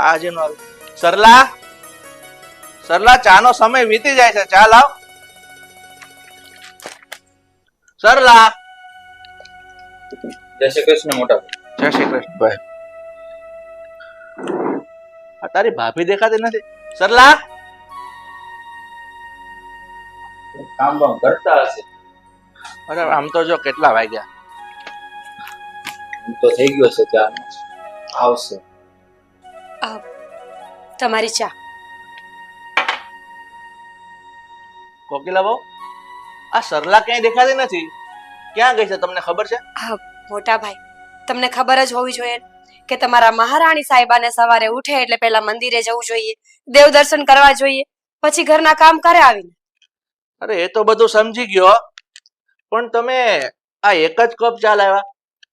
આજે નો આવ્યો. સરલા સરલા, ચાનો સમય વીતી જાય છે, ચા લાવ. સરલા. જય શ્રી કૃષ્ણ મોટા ભાઈ. જય શ્રી કૃષ્ણ ભાઈ. આ તારી ભાભી દેખાતી નથી. સરલા. કામ બામ કરતા હશે. અરે આમ તો જો કેટલા વાગ્યા. તો થઈ ગયો છે ચા આવશે. તમારી ચા. કોકિલા બહુ, આ સરલા ક્યાંય દેખાતી નથી. ક્યાં ગઈ છે તમને ખબર છે? મોટા ભાઈ, તમને ખબર જ હોવી જોઈએ કે તમારા મહારાણી સાહેબાને સવારે ઉઠે એટલે પહેલા મંદિરે જવું જોઈએ, દેવ દર્શન કરવા જોઈએ, પછી ઘરના કામ કરે આવીને. અરે એ તો બધું સમજી ગયો, પણ તમે આ એક જ કપ ચા લાવ્યા,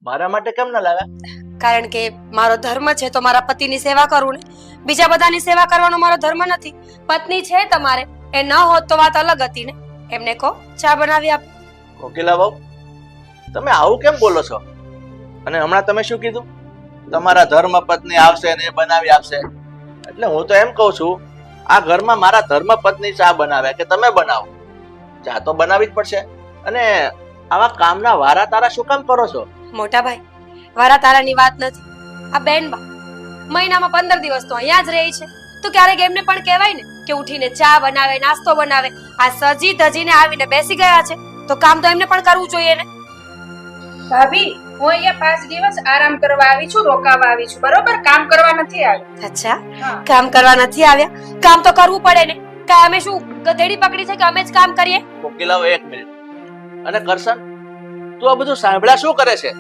મારા માટે કેમ ના લાવ્યા? કારણ કે મારો ધર્મ છે તો મારા પતિની સેવા કરું ને. બીજા બધાની સેવા કરવાનો મારો ધર્મ નથી. પત્ની છે તમારે, એ ન હોત તો વાત અલગ હતી ને. એમને કહો ચા બનાવી આપ. કોકિલા બહુ, તમે આવું કેમ બોલો છો? અને હમણાં તમે શું કીધું? તમારા ધર્મ પત્ની આવશે ને એ બનાવી આપશે. એટલે હું તો એમ કહું છું, આ ઘરમાં મારા ધર્મ પત્ની ચા બનાવે કે તમે બનાવો, ચા તો બનાવી જ પડશે. અને આવા કામના વારા તારા શું કામ કરો છો? મોટા ભાઈ, વારા તારાની વાત નથી. આ બેનબા મહિનામાં 15 દિવસ તો અહીંયા જ રહે છે, તો ક્યારેક એમને પણ કહેવાય ને કે ઉઠીને ચા બનાવે, નાસ્તો બનાવે. આ સજી ધજીને આવીને બેસી ગયા છે તો કામ તો એમને પણ કરવું જોઈએ ને. ભાભી, હું અહીંયા 5 દિવસ આરામ કરવા આવી છું, રોકાવા આવી છું, બરોબર? કામ કરવા નથી આવી. અચ્છા, કામ કરવા નથી આવ્યા? કામ તો કરવું પડે ને. કાંઈ અમે શું ગધેડી પકડી છે કે અમે જ કામ કરીએ? કોકિલાઓ એક મિનિટ. અને કરશન, તું આ બધું સાંભળ્યા શું કરે છે?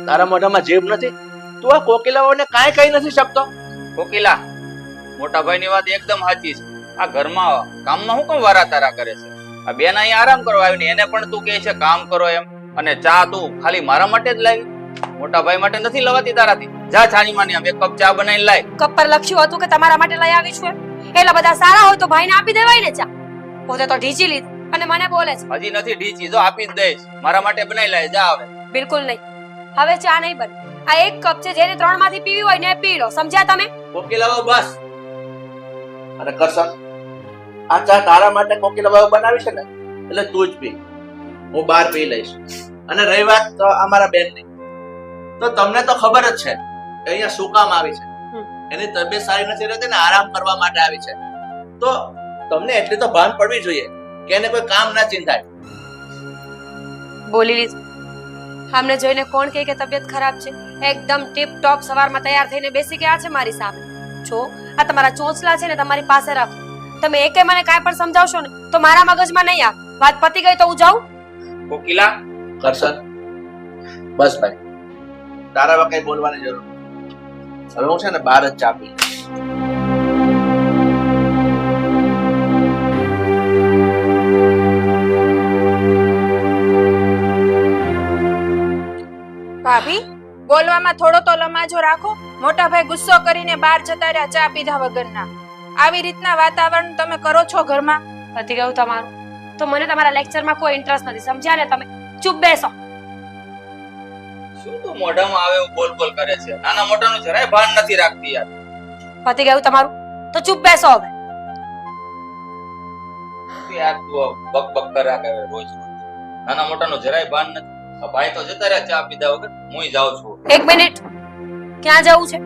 તારા મોઢામાં જીભ નથી? તું આ કોકિલાઓને કાંઈ કહી નથી શકતો? કોકિલા, મોટા ભાઈની વાત એકદમ સાચી છે. આ ઘરમાં કામમાં હું કેમ વારા તારા કરે છે? આ બેન અહીંયા આરામ કરવા આવી ને એને પણ તું કહે છે કામ કરો એમ. અને ચા તું ખાલી મારા માટે જ લાવી, મોટા ભાઈ માટે નથી લવાતી તારાથી. જા છાની માની આમ એક કપ ચા બનાવીને લાય. કપ પર લખ્યું હતું કે તમારા માટે લઈ આવી છું એમ. એટલા બધા સારા હોય તો ભાઈને આપી દેવાય ને ચા. પોતે તો ઢીચી લીધી અને મને બોલે છે. હજી નથી ઢીચી, જો આપી જ દઈશ. મારા માટે બનાવી લાય, જા હવે. બિલકુલ નહીં, હવે ચા નહીં બને. આ એક કપ છે, જેને 3 માંથી પીવી હોય ને એ પી લો. સમજ્યા તમે? કોકિલાઓ બસ. અને કરશન, આ ચા તારા માટે કોકિલાઓ બનાવી છે ને, એટલે તું જ પી, હું બહાર પી લઈશ. અને રહી વાત તો અમારા બેનની, તો તમને તો ખબર જ છે કે અહીંયા શું કામ આવી છે. એની તબિયત સારી નથી રહેતી ને આરામ કરવા માટે આવી છે. તો તમને એટલી તો ભાન પડવી જોઈએ કે એને કોઈ કામ ના ચિંતાય. બોલી લીધું. આમને જોઈને કોણ કહે કે તબિયત ખરાબ છે? એકદમ ટીપ ટોપ સવારમાં તૈયાર થઈને બેસી ગયા છે મારી સામે. જો આ તમારા ચોંચલા છે ને તમારી પાસે રાખો. તમે એકે મને કાંઈ પણ સમજાવશો ને તો મારા મગજમાં નહીં આવે. વાત પતી ગઈ તો હું જાઉં? કોકિલા, કરશન, બસ ભાઈ, તારા હવે કઈ બોલવાની જરૂર નથી. હવે હું છે ને બહાર જ ચા પી લઈશ. ભાભી, બોલવામાં થોડો તો લમાજો રાખો. મોટા ભાઈ ગુસ્સો કરીને બહાર જતા રહ્યા ચા પીધા વગરના. આવી રીતના વાતાવરણ તમે કરો છો ઘરમાં? પતી ગયું તમારું? તો મને તમારા લેક્ચરમાં કોઈ ઇન્ટરેસ્ટ નથી. સમજ્યા ને તમે? ચૂપ બેસો. શું તું મોઢામાં આવે એવું બોલ બોલ કરે છે? નાના મોટાનું જરાય ભાન નથી રાખતી યાર. પતી ગયું તમારું? તો ચૂપ બેસો હવે. યાર તું બક બક કર્યા કરે રોજ રોજ. નાના મોટાનું જરાય ભાન નથી. આ ભાઈ તો જતા રહ્યા ચા પીધા વગર. હું જાઉં છું. 1 મિનિટ. ક્યાં જવું છે?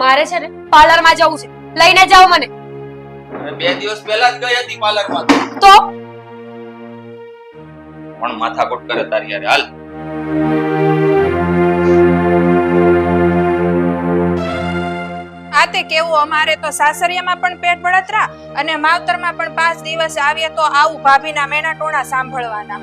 મારે છે ને પાર્લરમાં જવું છે. લઈને જાઓ મને. અને 2 દિવસ પહેલા જ ગઈ હતી પાર્લરમાં. તો પણ માથાકૂટ કરે તારી યાર. હાલ. આ તે કેવું, અમારે તો સાસરિયામાં પણ પેટ બળતરા અને માવતરમાં પણ 5 દિવસ આવીએ તો આવું ભાભીના મેણા ટોણા સાંભળવાના.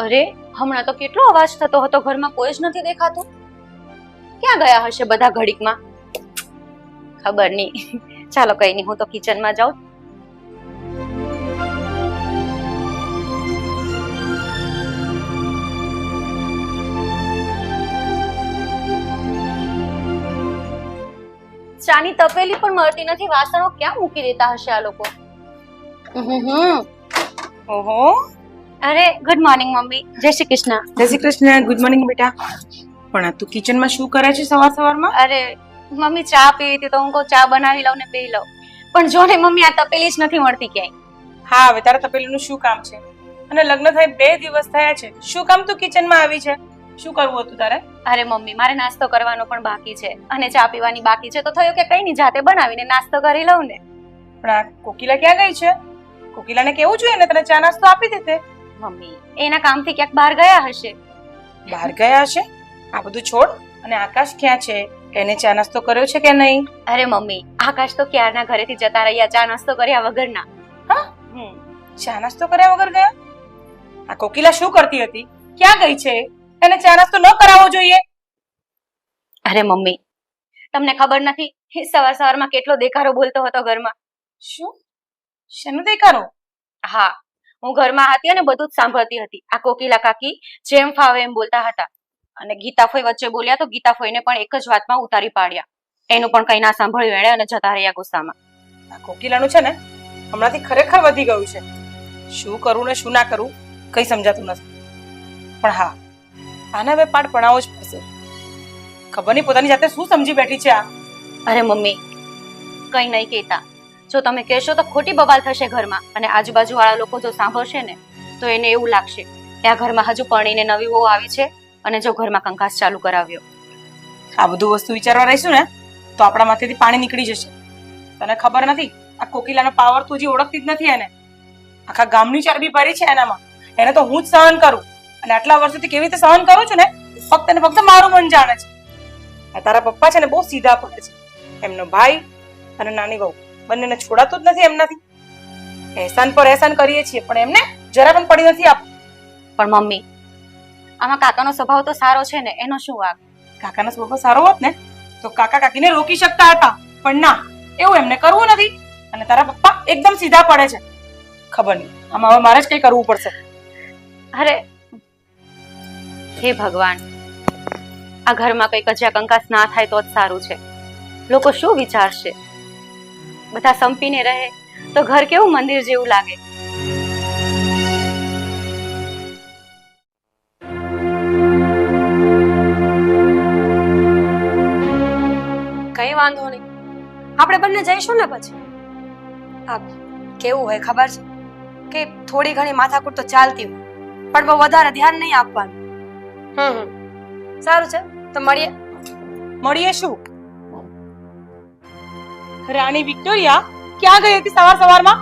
અરે હમણાં તો કેટલો અવાજ થતો હતો ઘરમાં, કોઈ જ નથી દેખાતું. ક્યાં ગયા હશે બધા ઘડીકમાં? ખબર નહીં. ચાલો કઈ નહીં, હું તો કિચનમાં જાઉં. ચાની તપેલી પણ મળતી નથી. વાસણો ક્યાં મૂકી દેતા હશે આ લોકો? ઓહો, અરે ગુડ મોર્નિંગ મમ્મી. જય શ્રી કૃષ્ણ. જય શ્રી કૃષ્ણ. ગુડ મોર્નિંગ બેટા. પણ આ તું કિચનમાં શું કરે છે સવાર સવારમાં? અરે મમ્મી ચા પીવી હતી તો હું કહું ચા બનાવી લઉં ને પી લઉં. પણ જો ને મમ્મી આ તપેલી જ નથી મળતી ક્યાંય. હા, હવે તારા તપેલીનું શું કામ છે? અને લગ્ન થાય 2 દિવસ થયા છે, શું કામ તું કિચનમાં આવી છે? શું કરવું હતું તારે? અરે મમ્મી મારે નાસ્તો કરવાનો પણ બાકી છે અને ચા પીવાની બાકી છે, તો થયું કે કઈ નહીં જાતે બનાવીને નાસ્તો કરી લઉં ને. પણ આ કોકિલા ક્યાં ગઈ છે? કોકિલાને કેવું જોઈએ ને તને ચા નાસ્તો આપી દેતે. મમ્મી એના કામથી ક્યાંક બહાર ગયા હશે. બહાર ગયા હશે? આ બધું છોડ અને આકાશ ક્યાં છે? એને ચા નાસ્તો કર્યો છે કે નહીં? અરે મમ્મી આકાશ તો ક્યારના ઘરેથી જતા રહ્યા ચા નાસ્તો કર્યા વગરના. હા, ચા નાસ્તો કર્યા વગર ગયા? આ કોકિલા શું કરતી હતી? ક્યાં ગઈ છે? એને ચા નાસ્તો ન કરાવવો જોઈએ. અરે મમ્મી તમને ખબર નથી સવાર સવારમાં કેટલો દેખારો બોલતો હતો ઘરમાં. શું? શેનો દેખારો? હા, હું ઘરમાં હતી અને બધું જ સાંભળતી હતી. આ કોકિલા કાકી જેમ ફાવે એમ બોલતા હતા અને ગીતાફોઈ વચ્ચે બોલ્યા તો ગીતાફોઈને પણ એક જ વાતમાં ઉતારી પાડ્યા. એનું પણ કઈ ના સાંભળ્યું એણે અને જતા રહ્યા ગુસ્સામાં. આ કોકિલાનું છે ને હમણાંથી ખરેખર વધી ગયું છે. શું કરું ને શું ના કરું કઈ સમજાતું નથી. પણ હા, આને હવે પાઠ ભણાવવો જ પડશે. ખબર નહીં પોતાની જાતે શું સમજી બેઠી છે આ. અરે મમ્મી કઈ નહીં કહેતા. જો તમે કહેશો તો ખોટી બબાલ થશે ઘરમાં અને આજુબાજુ વાળા લોકો જો સાંભળશે ને તો એને એવું લાગશે કે આ ઘરમાં હજુ પરણીને નવી વહુ આવી છે અને જો ઘરમાં કંકાસ ચાલુ કરાવ્યો. આ બધું વસ્તુ વિચારવા રહીશું ને તો આપણા માથેથી પાણી નીકળી જશે. તને ખબર નથી આ કોકિલાનો પાવર તું હજી ઓળખતી જ નથી. એને આખા ગામની ચરબી ભરી છે એનામાં. એને તો હું જ સહન કરું અને આટલા વર્ષોથી કેવી રીતે સહન કરું છું ને ફક્ત ને ફક્ત મારું મન જાણે છે. આ તારા પપ્પા છે ને બહુ સીધા પડે છે. એમનો ભાઈ અને નાની વહુ બંનેને છોડાતું જ નથી એમનાથી. એહસાન પર એહસાન કરીએ છીએ પણ એમને જરા પણ પડી નથી આપતું. પણ મમ્મી આમાં કાકાનો સ્વભાવ તો સારો છે ને, એનો શું વાંક? કાકાનો સ્વભાવ સારો હોત ને તો કાકા કાકીને રોકી શકતા હતા, પણ ના, એવું એમને કરવું નથી. અને તારા પપ્પા એકદમ સીધા પડે છે. ખબર નહીં આમાં હવે મારે જ કઈ કરવું પડશે. અરે હે ભગવાન, આ ઘરમાં કઈ કજિયા કંકાસ ના થાય તો જ સારું છે. લોકો શું વિચારશે? બધા સંપીને રહે તો ઘર કેવું મંદિર જેવું લાગે. કઈ વાંધો નહીં, આપણે બંને જઈશું ને પછી. આ કેવું હોય ખબર છે કે થોડી ઘણી માથાકૂટ તો ચાલતી હોય પણ બહુ વધારે ધ્યાન નહીં આપવાનું. સારું છે તો મળીએ. મળીએ શું? રાણી વિક્ટોરિયા ક્યાં ગઈ હતી સવાર સવારમાં?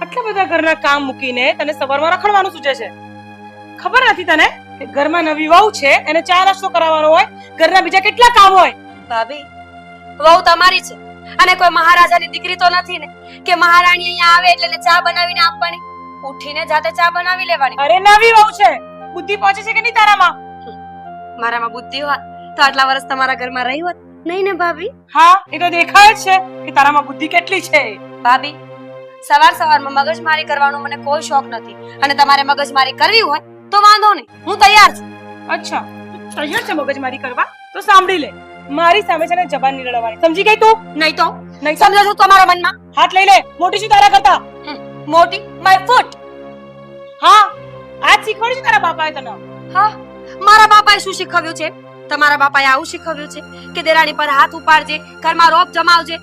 આટલા બધા ઘરના કામ મૂકીને તને સવારમાં રખડવાનું સૂચે છે. ખબર નથી તને કે ઘરમાં નવી વહુ છે એને ચા નાસ્તો કરાવવાનો હોય, ઘરના બીજા કેટલા કામ હોય. ભાભી વહુ તમારી છે અને કોઈ મહારાજાની દીકરી તો નથી ને કે મહારાણી અહીંયા આવે એટલે એને ચા બનાવીને આપવાની. ઉઠીને જાતે ચા બનાવી લેવાની. અરે નવી વહુ છે, બુદ્ધિ પહોંચે છે કે નહીં તારામાં? મારામાં બુદ્ધિ હોત તો આટલા વર્ષ તમારા ઘરમાં રહી હોત નહીં ને ભાભી? હા, એ તો દેખાય જ છે કે તારામાં બુદ્ધિ કેટલી છે. ભાભી સવાર સવારમાં મગજમારી કરવાનો મને કોઈ શોખ નથી અને તમારે મગજમારી કરવી હોય તો વાંધો નહીં, હું તૈયાર છું. અચ્છા, તૈયાર છે મગજમારી કરવા? તો સાંભળી લે, મારી સામે છે ને જબાન નહીં લડવાની, સમજી ગઈ તું? નહીં તો નહીં સમજો છો તમારા મનમાં? હાથ લઈ લે, મોટી શું તારા કરતા? મોટી માય ફૂટ. હા, આજ શીખવાડ્યું છે તારા બાપાએ તને? હા, મારા બાપાએ શું શીખવ્યું છે? તમારા બાપાએ આવું શીખવ્યું છે કે દેરાણી પર હાથ ઉપાડજે, ઘરમાં રોપ જમાવજે.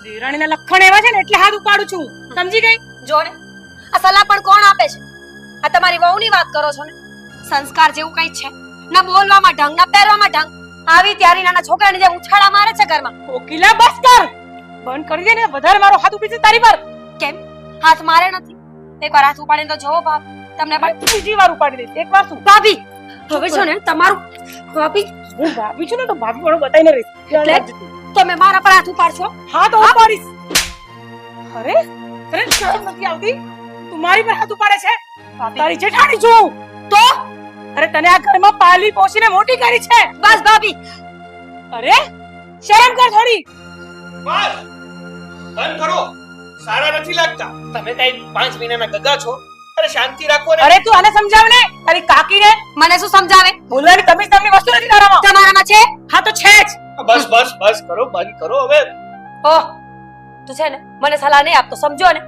દેરાણીના લક્ષણ એવા છે ને એટલે હાથ ઉપાડું છું, સમજી ગઈ? જો ને આ સલાહ પણ કોણ આપે છે? આ તમારી વહુની વાત કરો છો ને? સંસ્કાર જેવું કઈ છે ના? બોલવામાં ઢંગ ના પહેરવામાં ઢંગ. આવી ત્યારે નાના છોકરાની જેમ ઉછાળા મારે છે ઘરમાં. કોકિલા બસ કર, બંધ કરી દે ને, વધારે મારો હાથ ઉપડી છે તારી પર. કેમ હાથ મારે નથી? એકવાર હાથ ઉપાડીને તો જોવો બાપ, તમને પણ બીજી વાર ઉપાડી દઈશ. એક વાર શું ભાભી હવે છો ને તમારું ભાભી, હું ભાભી છું ને તો ભાભી વાળો બતાઈને રહીશ. તમે મારા પર હાથ ઉપાડશો? હા તો ઉપાડીશ. અરે તને શરમ નથી આવતી? તું મારી પર હાથ ઉપાડે છે? તારી જેઠાણી છું તો. અરે તને આ ઘરમાં પાલી પોષીને મોટી કરી છે. બસ ભાભી, અરે શરમ કર થોડી. બસ બંધ કરો, સારા નથી લાગતા. તમે કઈ 5 મહિનાના ગગા છો. અરે શાંતિ રાખો ને. અરે તું આને સમજાવ ને, તારી કાકીને. મને શું સમજાવે? બોલવાની તમીઝ નામની વસ્તુ નથી તારામાં. તમારામાં છે? હા તો છે જ. બસ બસ બસ કરો, બંધ કરો હવે. ઓહ તું છે ને મને સલાહ નહીં આપતો, સમજો ને?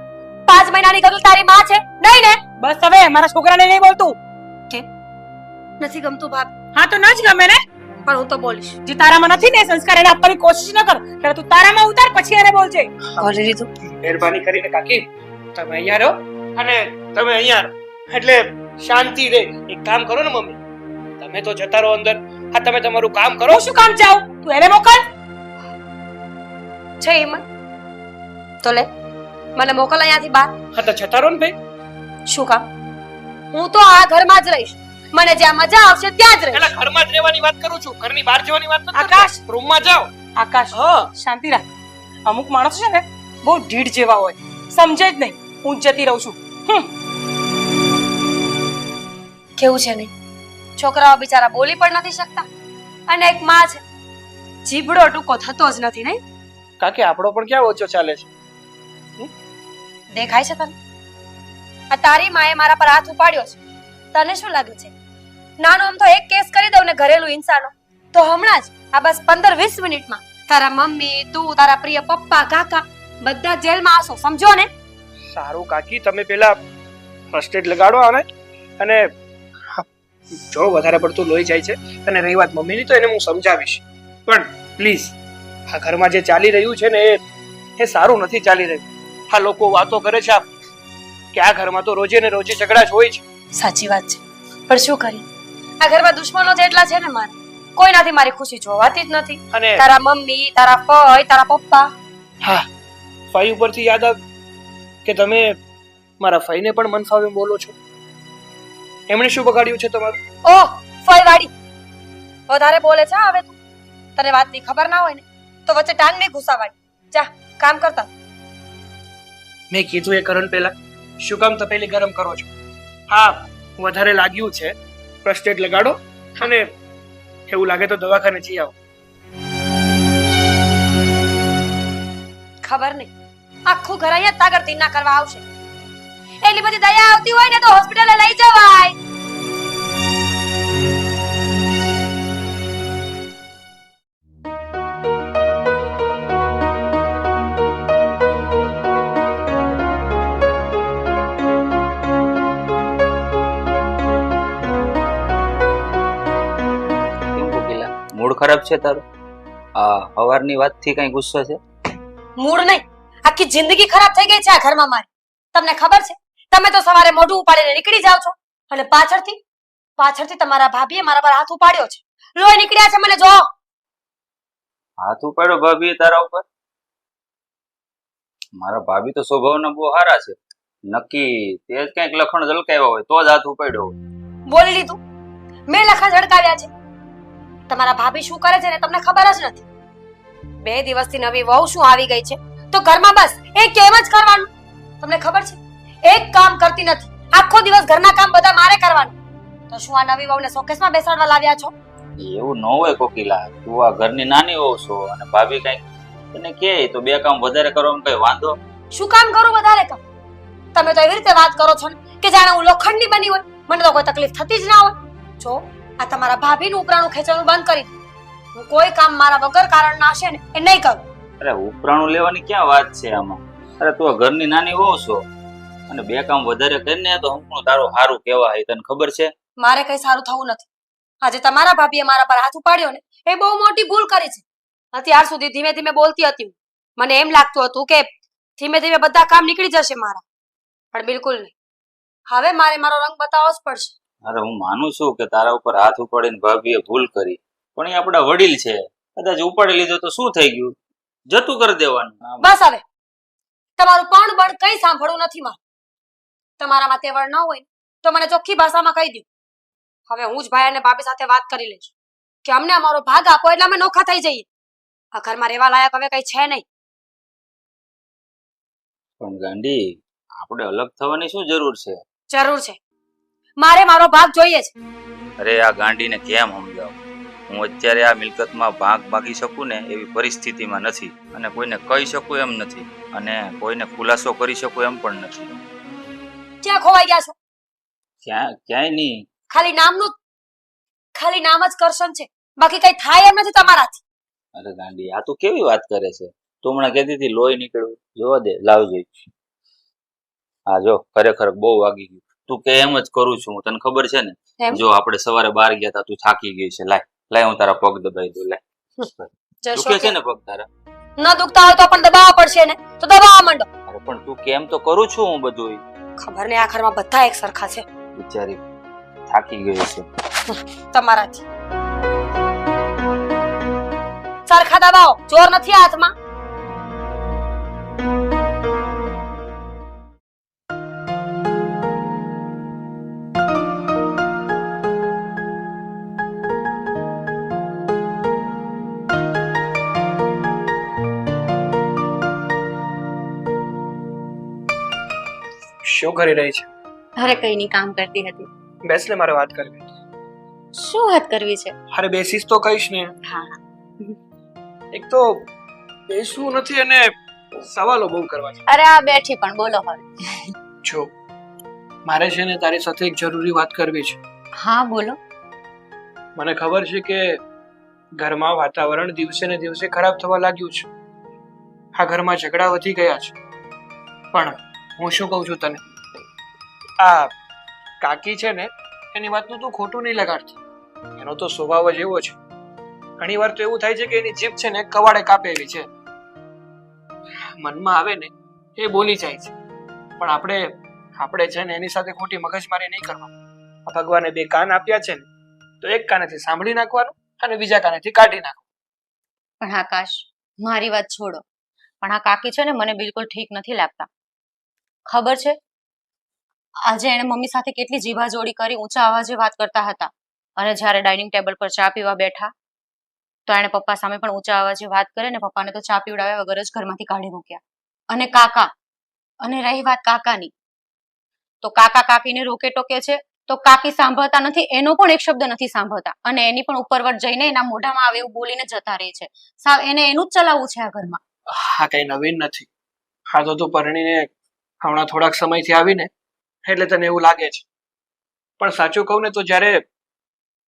5 મહિનાની ગગલ તારી માં છે નહીં ને? બસ હવે મારા છોકરાને નહીં બોલતું. નથી ગમતું ભાભી? હા તો ન જ ગમે ને. પણ હું તો બોલીશ. જે તારામાં નથી ને એ સંસ્કાર એને આપવાની કોશિશ ન કર. ત્યારે તું તારામાં ઉતાર પછી એને બોલજે. બોલી લીધું. મહેરબાની કરીને કાકી તમે અહીંયા રહો અને તમે અહીંયા રહો એટલે શાંતિ રહે. એક કામ કરો ને મમ્મી, તમે તો જતા રહો અંદર. હા, તમે તમારું કામ કરો. હું શું કામ જાઉં? તું એને મોકલ. છે હિંમત તો લે મને મોકલ અહીંયાથી બહાર. હા તો જતા રહો ને ભાઈ. શું કામ? હું તો આ ઘરમાં જ રહીશ. મને જ્યાં મજા આવશે ત્યાં જ રહીશ. પેલા ઘરમાં જ રહેવાની વાત કરું છું, ઘરની બહાર જવાની વાત નથી. આકાશ! રૂમમાં જાઓ. આકાશ હા શાંતિ રાખ. અમુક માણસો છે ને બહુ ઢીઢ જેવા હોય, સમજે જ નહીં. હું જ જતી રહું છું. કેવું છે નહીં? છોકરાઓ બિચારા બોલી પણ નથી શકતા અને એક માં છે જીભડો ટૂંકો થતો જ નથી નહીં? કાકી આપણો પણ ક્યાં ઓછો ચાલે છે. દેખાય છે તને? આ તારી માએ મારા પર હાથ ઉપાડ્યો છે. તને શું લાગે છે નાનો આમ તો એક કેસ કરી દઉં ને ઘરેલું ઇન્સાનો તો હમણાં જ આ બસ 15-20 મિનિટમાં તારા મમ્મી, તું, તારા પ્રિય પપ્પા, કાકા બધા જેલમાં આવશો, સમજો ને? સારું કાકી, તમે પેલા ફર્સ્ટ એડ લગાડો આને. અને જો વધારે પડતું લોહી જાય છે અને રહી વાત મમ્મીની તો એને હું સમજાવીશ. પણ પ્લીઝ આ ઘરમાં જે ચાલી રહ્યું છે ને એ સારું નથી ચાલી રહ્યું. આ લોકો વાતો કરે છે કે આ ઘરમાં તો રોજે ને રોજે ઝઘડા જ હોય છે. સાચી વાત છે પણ શું કરી? આ ઘરમાં દુશ્મનો જેટલા છે ને મારે, કોઈનાથી મારી ખુશી જોવાતી જ નથી. અને તારા મમ્મી, તારા ફઈ, તારા પપ્પા. હા, ફઈ ઉપરથી યાદ આવ્યું કે તમે મારા ફઈને પણ મન ફાવે બોલો છો. એમણે શું બગાડ્યું છે તમારું? ઓહ, ફઈ વાડી વધારે બોલે છે હવે તું. તને વાતની ખબર ના હોય ને તો વચ્ચે ટાંગ નહીં ઘુસાવાડી. જા કામ કરતા. મેં કીધું એ કરણ પહેલા શું કામ તપેલી ગરમ કરો છો? હા, વધારે લાગ્યું છે, ફર્સ્ટ એડ લગાડો અને એવું લાગે તો દવાખાને જઈ આવો. ખબર નહીં આખું ઘર અહીંયા તાગડતી ના કરવા આવશે. એટલી બધી દયા આવતી હોય ને તો હોસ્પિટલે લઈ જવાય. કેમ કોકિલા, મૂડ ખરાબ છે તારો? આ હવારની વાતથી કઈ ગુસ્સો છે? મૂડ નહીં, આખી જિંદગી ખરાબ થઈ ગઈ છે આ ઘરમાં મારી. તમને ખબર છે? તમે તો સવારે મોઢું ઉપાડીને નીકળી જાવ છો અને પાછળથી તમારા ભાભીએ મારા પર હાથ ઉપાડ્યો છે. લોહી નીકળ્યા છે, મને જો. હાથ ઉપાડ્યો ભાભી તારા ઉપર? મારા ભાભી તો સ્વભાવના બહુ સારા છે. નક્કી તે જ કઈક લખણ ઝલકાવ્યા હોય તો જ હાથ ઉપાડ્યો હોય. બોલી લીધું. મેં લખા ઝડકાવ્યા છે. તમારા ભાભી શું કરે છે ને તમને ખબર જ નથી. 2 દિવસથી નવી વહુ શું આવી ગઈ છે તો ઘરમાં બસ એ કેમ જ કરવાનું. તમને ખબર છે એક કામ કરતી નથી, આખો દિવસ ઘરના કામ બધા મારે કરવાનું. તો શું આ નવી વહુને શોકેસમાં બેસાડવા લાવ્યા છો? એવું ન હોય કોકિલા, તું આ ઘરની નાની હોવ છો અને ભાભી કઈક તને કે તો 2 કામ વધારે કરવામાં કઈ વાંધો? શું કામ કરું વધારે કામ? તમે તો એવી રીતે વાત કરો છો ને કે જાણે હું લોખંડની બની હોય. મને તો કોઈ તકલીફ થતી જ ના હોય. જો આ તમારા ભાભીનું ઉપરાણું ખેંચવાનું બંધ કરી દો. હું કોઈ કામ મારા વગર કારણ ના હશે ને એ નહીં કરું. અરે ઉપરાણું લેવાની ક્યાં વાત છે આમાં? અરે તું આ ઘરની નાની હોવ છો અને 2 કામ વધારે કરીને તો હું તારું સારું કહેવાય, તને ખબર છે? મારે કઈ સારું થવું નથી. આજે તમારા ભાભીએ મારા પર હાથ ઉપાડ્યો ને એ બહુ મોટી ભૂલ કરી છે. અત્યાર સુધી ધીમે ધીમે બોલતી હતી. મને એમ લાગતું હતું કે ધીમે ધીમે બધા કામ નીકળી જશે મારા, પણ બિલકુલ નહીં. હવે મારે મારો રંગ બતાવવો જ પડશે. અરે હું માનું છું કે તારા ઉપર હાથ ઉપાડીને ભાભીએ ભૂલ કરી, પણ એ આપણા વડીલ છે. કદાચ ઉપાડી લીધો તો શું થઈ ગયું? જતું કરી દેવાનું. બસ હવે તમારું પણ બળ કઈ સાંભળવું નથી મારે. તમારામાં તેવડ ન હોય તો મને ચોખ્ખી ભાષામાં કહી દો. હવે હું જ ભાઈ અને ભાભી સાથે વાત કરી લઈશ કે અમને અમારો ભાગ આપો એટલે અમે નોખા થઈ જઈએ. આ ઘરમાં રહેવા લાયક હવે કઈ છે નહીં. પણ ગાંડી, આપણે અલગ થવાની શું જરૂર છે? જરૂર છે. મારે મારો ભાગ જોઈએ છે. અરે આ ગાંડીને કેમ સમજાવું? હું અત્યારે આ મિલકતમાં ભાગ ભાગી શકું ને એવી પરિસ્થિતિમાં નથી, અને કોઈને કહી શકું એમ નથી, અને કોઈને ખુલાસો કરી શકું એમ પણ નથી. ક્યાં ખોવાઈ ગયા છો? ક્યાંય નહીં. ખાલી નામ જ કરશન છે, બાકી કઈ થાય એમ નથી તમારાથી. અરે ગાંડી, આ તું કેવી વાત કરે છે? તું હમણાં કહેતી હતી લોહી નીકળ્યું. જોવા દે, લાવ જોઈ. હા જો ખરેખર બહુ વાગી ગયું. તું કે એમ જ કરું છું હું, તને ખબર છે ને. એમ? જો આપણે સવારે બહાર ગયા હતા, તું થાકી ગઈ છે. લાય હું તારા પગ દબાઈ દઉં. લે જશો દુખે છે કે? ને પગ તારા? ન દુખતા હોય તો પણ દબાવવા પડશે ને, તો દબાવવા માંડો. અરે પણ તું કેમ તો કરું છું હું બધું. ખબર ને આ ઘરમાં બધા એક સરખા છે બિચારી થાકી ગઈ છે. તમારાથી. સરખા દબાવો, જોર નથી હાથમાં. શું કરી રહી છે? અરે કઈ નહીં, કામ કરતી હતી. બેસ ને, મારે વાત કરવી. શું વાત કરવી છે? અરે બેસીસ તો કહીશ ને. હા. એક તો બેસવું નથી અને સવાલો બહુ કરવા છે. અરે આ બેઠી પણ બોલો હવે. જો મારે છે ને તારી સાથે એક જરૂરી વાત કરવી છે. હા બોલો. મને ખબર છે કે ઘરમાં વાતાવરણ દિવસે ને દિવસે ખરાબ થવા લાગ્યું છે. આ ઘરમાં ઝઘડા વધી ગયા છે. પણ હું શું કહું છું તને, આ કાકી છે ને એની વાતનું તું ખોટું નહીં લગાડતી. એનો તો સ્વભાવ જ એવો છે. ઘણી વાર તો એવું થાય છે કે એની જીભ છે ને કવાડે કાપે એવી છે. મનમાં આવે ને એ બોલી જાય છે. પણ આપણે છે ને એની સાથે ખોટી મગજમારી નહીં કરવાની. આ ભગવાને બે કાન આપ્યા છે ને, તો એક કાનેથી સાંભળી નાખવાનું અને બીજા કાનેથી કાઢી નાખવાનું. પણ આકાશ, મારી વાત છોડો, પણ આ કાકી છે ને મને બિલકુલ ઠીક નથી લાગતા. ખબર છે આજે એને મમ્મી સાથે કેટલી જીભાજોડી કરી, ઊંચા અવાજે વાત કરતા હતા. અને જ્યારે ડાઇનિંગ ટેબલ પર ચા પીવા બેઠા તો એણે પપ્પા સામે પણ ઊંચા અવાજે વાત કરે ને પપ્પાને તો ચા પીવડાવ્યા વગર જ ઘરમાંથી કાઢી મૂક્યા. અને કાકા, અને રહી વાત કાકાની, તો કાકા કાકીને રોકે ટોકે છે તો કાકી સાંભળતા નથી, એનો પણ એક શબ્દ નથી સાંભળતા અને એની પણ ઉપરવટ જઈને એના મોઢામાં આવે એવું બોલીને જતા રહે છે. સાવ એને એનું જ ચલાવવું છે આ ઘરમાં. હા, કઈ નવીન નથી. હા તો તું પરણીને હમણાં થોડાક સમયથી આવીને એટલે તને એવું લાગે છે. પણ સાચું કહું ને તો જ્યારે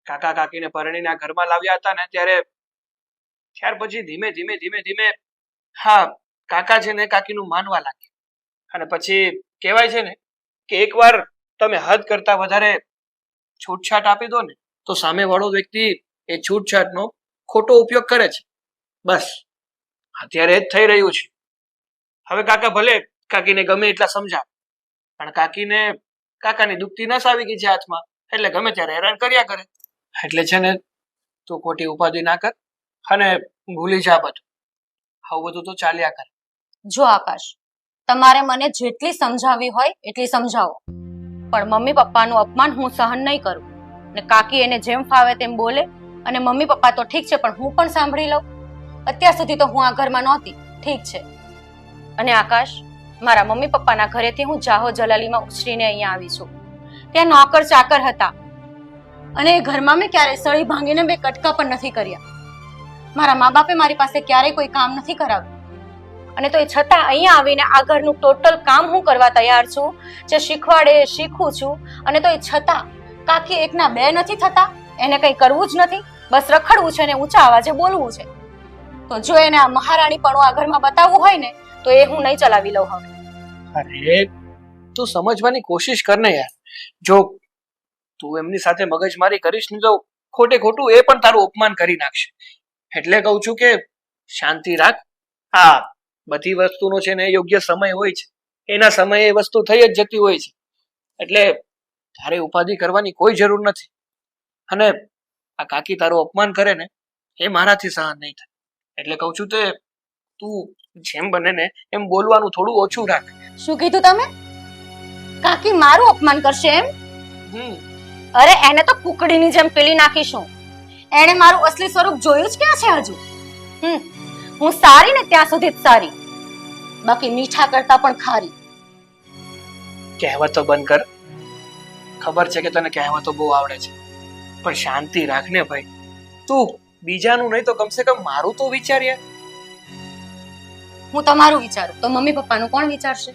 કાકા કાકીને પરણીને આ ઘરમાં લાવ્યા હતા ને ત્યાર પછી ધીમે ધીમે હા કાકા છે ને કાકીનું માનવા લાગ્યા. અને પછી કહેવાય છે ને કે એકવાર તમે હદ કરતા વધારે છૂટછાટ આપી દો ને તો સામેવાળો વ્યક્તિ એ છૂટછાટનો ખોટો ઉપયોગ કરે છે. બસ અત્યારે જ થઈ રહ્યું છે. હવે કાકા ભલે કાકીને ગમે એટલા સમજાવે, પણ કાકાની દુખતી નસ આવી ગઈ છે હાથમાં, એટલે ગમે ત્યારે હેરાન કર્યા કરે. એટલે છે ને તું ખોટી ઉપાધિ ના કર અને ભૂલી જા બધું. આવું બધું તો ચાલ્યા કરે. જો આકાશ, તમારે મને જેટલી સમજાવવી હોય એટલી સમજાવો, પણ મમ્મી પપ્પાનું અપમાન હું સહન નહીં કરું. ને કાકી એને જેમ ફાવે તેમ બોલે અને મમ્મી પપ્પા તો ઠીક છે પણ હું પણ સાંભળી લઉં. અત્યાર સુધી તો હું આ ઘરમાં નહોતી, ઠીક છે. અને આકાશ, મારા મમ્મી પપ્પાના ઘરેથી હું જાહો જલાલીમાં ઉછરીને અહીંયા આવી છું. ત્યાં નોકર ચાકર હતા અને એ ઘરમાં મેં ક્યારેય સળી ભાંગીને બે કટકા પણ નથી કર્યા. મારા મા બાપે મારી પાસે ક્યારેય કોઈ કામ નથી કરાવ્યું. અને તો એ છતાં અહીંયા આવીને આ ઘરનું ટોટલ કામ હું કરવા તૈયાર છું. જે શીખવાડે એ શીખું છું. અને તો એ છતાં કાકી એકના બે નથી થતા, એને કંઈ કરવું જ નથી, બસ રખડવું છે ને ઊંચા અવાજે બોલવું છે. તો જો એને આ મહારાણીપણું આ ઘરમાં બતાવવું હોય ને તો એ હું નહીં ચલાવી લઉં હવે. અરે તું સમજવાની કોશિશ કર ને યાર. જો તું એમની સાથે મગજમારી કરીશ ને તો ખોટે ખોટું એ પણ તારું અપમાન કરી નાખશે. એટલે કહું છું કે શાંતિ રાખ. હા, બધી વસ્તુનો છે ને યોગ્ય સમય હોય છે. એના સમયે એ વસ્તુ થઈ જ જતી હોય છે. એટલે તારે ઉપાધિ કરવાની કોઈ જરૂર નથી. અને આ કાકી તારું અપમાન કરે ને એ મારાથી સહન નહીં થાય. એટલે કહું છું તે તું જેમ બને ને એમ બોલવાનું થોડું ઓછું રાખ. શું કીધું તમે? કાકી મારું અપમાન કરશે એમ? હમ અરે એને તો કુકડીની જેમ પેલી નાખીશું. એણે મારું અસલી સ્વરૂપ જોયું જ ક્યાં છે હજુ? હું સારી ને ત્યાં સુધી જ સારી, બાકી મીઠા કરતા પણ ખારી. કહેવતો બંધ કર. ખબર છે કે તને કહેવતો બહુ આવડે છે, પણ શાંતિ રાખ ને ભાઈ. તું બીજાનું નહીં તો કમસે કમ મારું તો વિચાર યાર. હું તમારું વિચારું તો મમ્મી પપ્પાનું કોણ વિચારશે?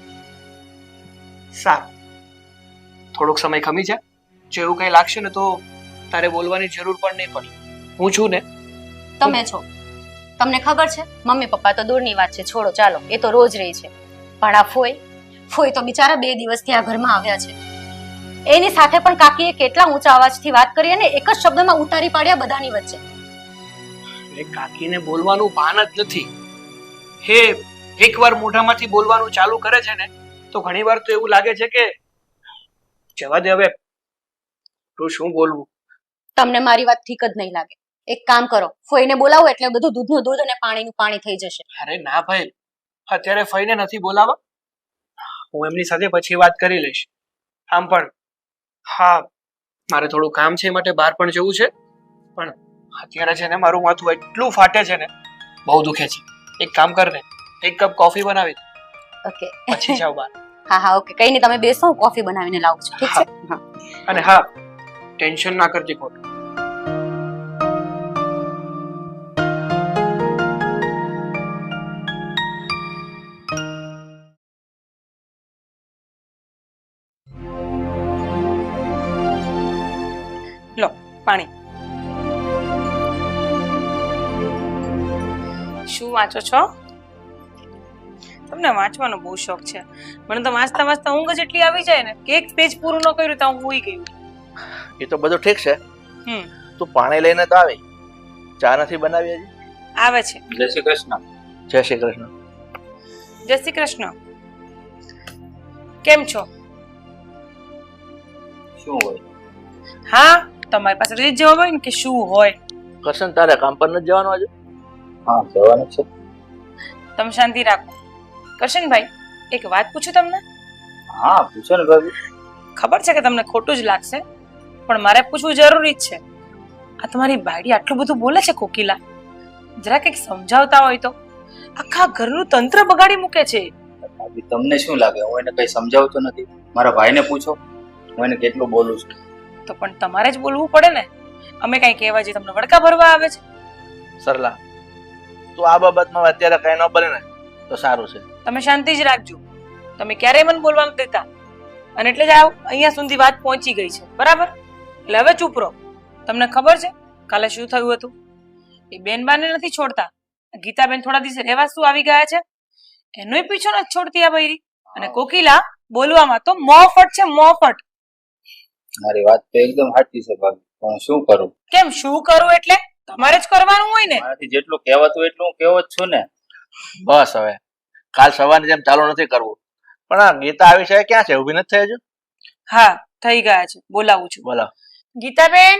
સારું, થોડોક સમય ખમી જા. જો એવું કઈ લાગશે ને તો તારે બોલવાની જરૂર પણ નહીં પડે. હું છું ને. તમે છો, તમને ખબર છે મમ્મી પપ્પા તો દૂરની વાત છે, છોડો ચાલો, એ તો રોજ રહી છે. પણ આ ફોઈ તો બિચારા 2 દિવસથી આ ઘરમાં આવ્યા છે. એની સાથે પણ કાકીએ કેટલા ઊંચા અવાજથી વાત કરી અને એક જ શબ્દમાં ઉતારી પાડ્યા બધાની વચ્ચે. એ કાકીને બોલવાનું ભાન જ નથી. હે એકવાર મોઢામાંથી બોલવાનું ચાલુ કરે છે ને તો ઘણીવાર તો એવું લાગે છે કે જવા દે હવે, તો શું બોલવું. તમને મારી વાત ઠીક જ નહીં લાગે. એક કામ કરો, ફોઈને બોલાવો એટલે બધું દૂધનું દૂધ અને પાણીનું પાણી થઈ જશે. અરે ના ભાઈ, અત્યારે ફઈને નથી બોલાવા. હું એમની સાથે પછી વાત કરી લઈશ. આમ પણ હા, મારે થોડું કામ છે, એ માટે બહાર પણ જવું છે. પણ અત્યારે છે ને મારું માથું એટલું ફાટે છે ને, બહુ દુખે છે. એક કામ કર ને, એક કપ કોફી બનાવી દે, ઓકે પછી જાવ બહાર. હા હા ઓકે, કઈ નહીં, તમે બેસો, હું કોફી બનાવીને લાવું છું. ઠીક છે? હા. અને હા, ટેન્શન ના કરતી ખોટું. લો પાણી. શું વાંચો છો? તમને વાંચવાનો બહુ શોખ છે. મને તો વાંચતા વાંચતા ઊંઘ જ એટલી આવી જાય ને કે એક પેજ પૂરું ન કર્યું તો હું સૂઈ ગઈ. એ તો બધું ઠીક છે. તું પાણી લઈને તો આવી, ચા નથી બનાવી હજી? આવે છે. જય શ્રી કૃષ્ણ. જય શ્રી કૃષ્ણ. જય શ્રી કૃષ્ણ. કેમ છો? શું હોય? હા, તમારી પાસે તો એ જ જવાબ હોય ને કે શું હોય. કરશન, તારે કામ પર નથી જવાનું આજે? હા, જવાનું છે. તમે શાંતિ રાખો. કરશનભાઈ, એક વાત પૂછું તમને? હા, પૂછો ને ભાભી. ખબર છે કે તમને ખોટું જ લાગશે, પણ મારે પૂછવું જરૂરી જ છે. આ તમારી બાયડી આટલું બધું બોલે છે કોકિલા, જરા કંઈક સમજાવતા હોય તો. આખા ઘરનું તંત્ર બગાડી મૂકે છે. ભાભી, તમને શું લાગે હું એને કઈ સમજાવતો નથી? મારા ભાઈને પૂછો, હું એને કેટલું બોલું છું. તો પણ તમારે જ બોલવું પડે ને. અમે કઈ કહેવા જઈએ તમને વડકા ભરવા આવે છે? સરલા, તું આ બાબતમાં અત્યારે કઈ ન બોલે ને તો સારું છે. તમે શાંતિ જ રાખજો. તમે ક્યારેય મને બોલવા નથી દેતા, અને એટલે જ અહીંયા સુધી વાત પહોંચી ગઈ છે. બરાબર? એટલે હવે ચૂપ રહો. તમને ખબર છે કાલે શું થયું હતું? એ બેનબાને નથી છોડતા. ગીતાબેન થોડા દિવસે રહેવા શું આવી ગયા છે, એનોય પીછો નથી છોડતી આ બૈરી. અને કોકિલા બોલવામાં તો મોફટ છે, મોફટ. મારી વાત તો એકદમ સાચી છે ભાભી, પણ શું કરું? કેમ શું કરું એટલે? તમારે જ કરવાનું હોય ને. મારાથી જેટલું કહેવાતું એટલું હું કહેવો જ છું ને. બસ હવે, કાલ સવારની જેમ ચાલુ નથી કરવું. પણ આ ગીતા આવી છે ક્યાં છે? ઊભી નથી થઈ હજુ? હા, થઈ ગયા છે. બોલાવું છું. બોલો. ગીતાબેન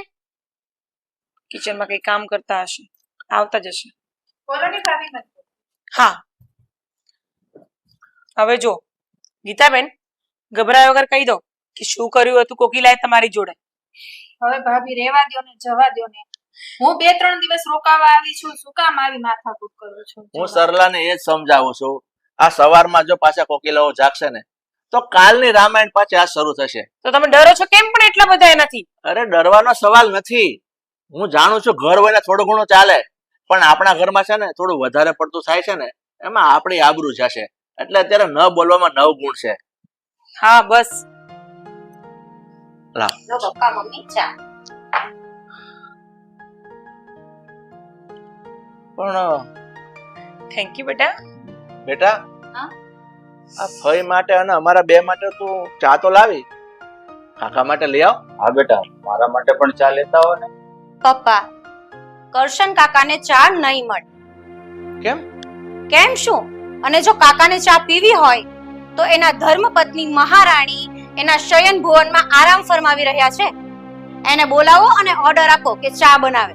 કિચનમાં કઈ કામ કરતા હશે, આવતા જ હશે. હા, હવે જો ગીતાબેન, ગભરાયા વગર કહી દો કે શું કર્યું હતું કોકિલાએ તમારી જોડે. હવે ભાભી રહેવા દ્યો ને, જવા દ્યો ને. હું 2-3 દિવસ રોકાવા આવી છું, શું કામ આવી માથાકૂટ કરું છું? હું સરલાને એ જ સમજાવું છું. આ સવારમાં જો પાછા કોકિલાઓ જાગશે ને તો કાલની રામાયણ પાછી આ શરૂ થશે. તો તમે ડરો છો કેમ પણ એટલા બધા એનાથી? અરે ડરવાનો સવાલ નથી. હું જાણું છું ઘર હોય ને થોડું ઘણું ચાલે, પણ આપણા ઘરમાં છે ને થોડું વધારે પડતું થાય છે ને એમાં આપણી આબરૂ જશે. એટલે અત્યારે ન બોલવામાં 9 ગુણ છે. હા બસ. લા લો પપ્પા, મમ્મી ચા. પણ થેન્ક યુ બેટા. બેટા, હા? આ ફઈ માટે અને અમારા બે માટે તું ચા તો લાવી, કાકા માટે લઈ આવ. હા બેટા, મારા માટે પણ ચા લેતા હો ને. પપ્પા, કરશન કાકાને ચા નહીં મળે. કેમ? કેમ શું? અને જો કાકાને ચા પીવી હોય તો એના ધર્મપત્ની મહારાણી એના શયન ભુવનમાં આરામ ફરમાવી રહ્યા છે. એને બોલાવો અને ઓર્ડર આપો કે ચા બનાવે.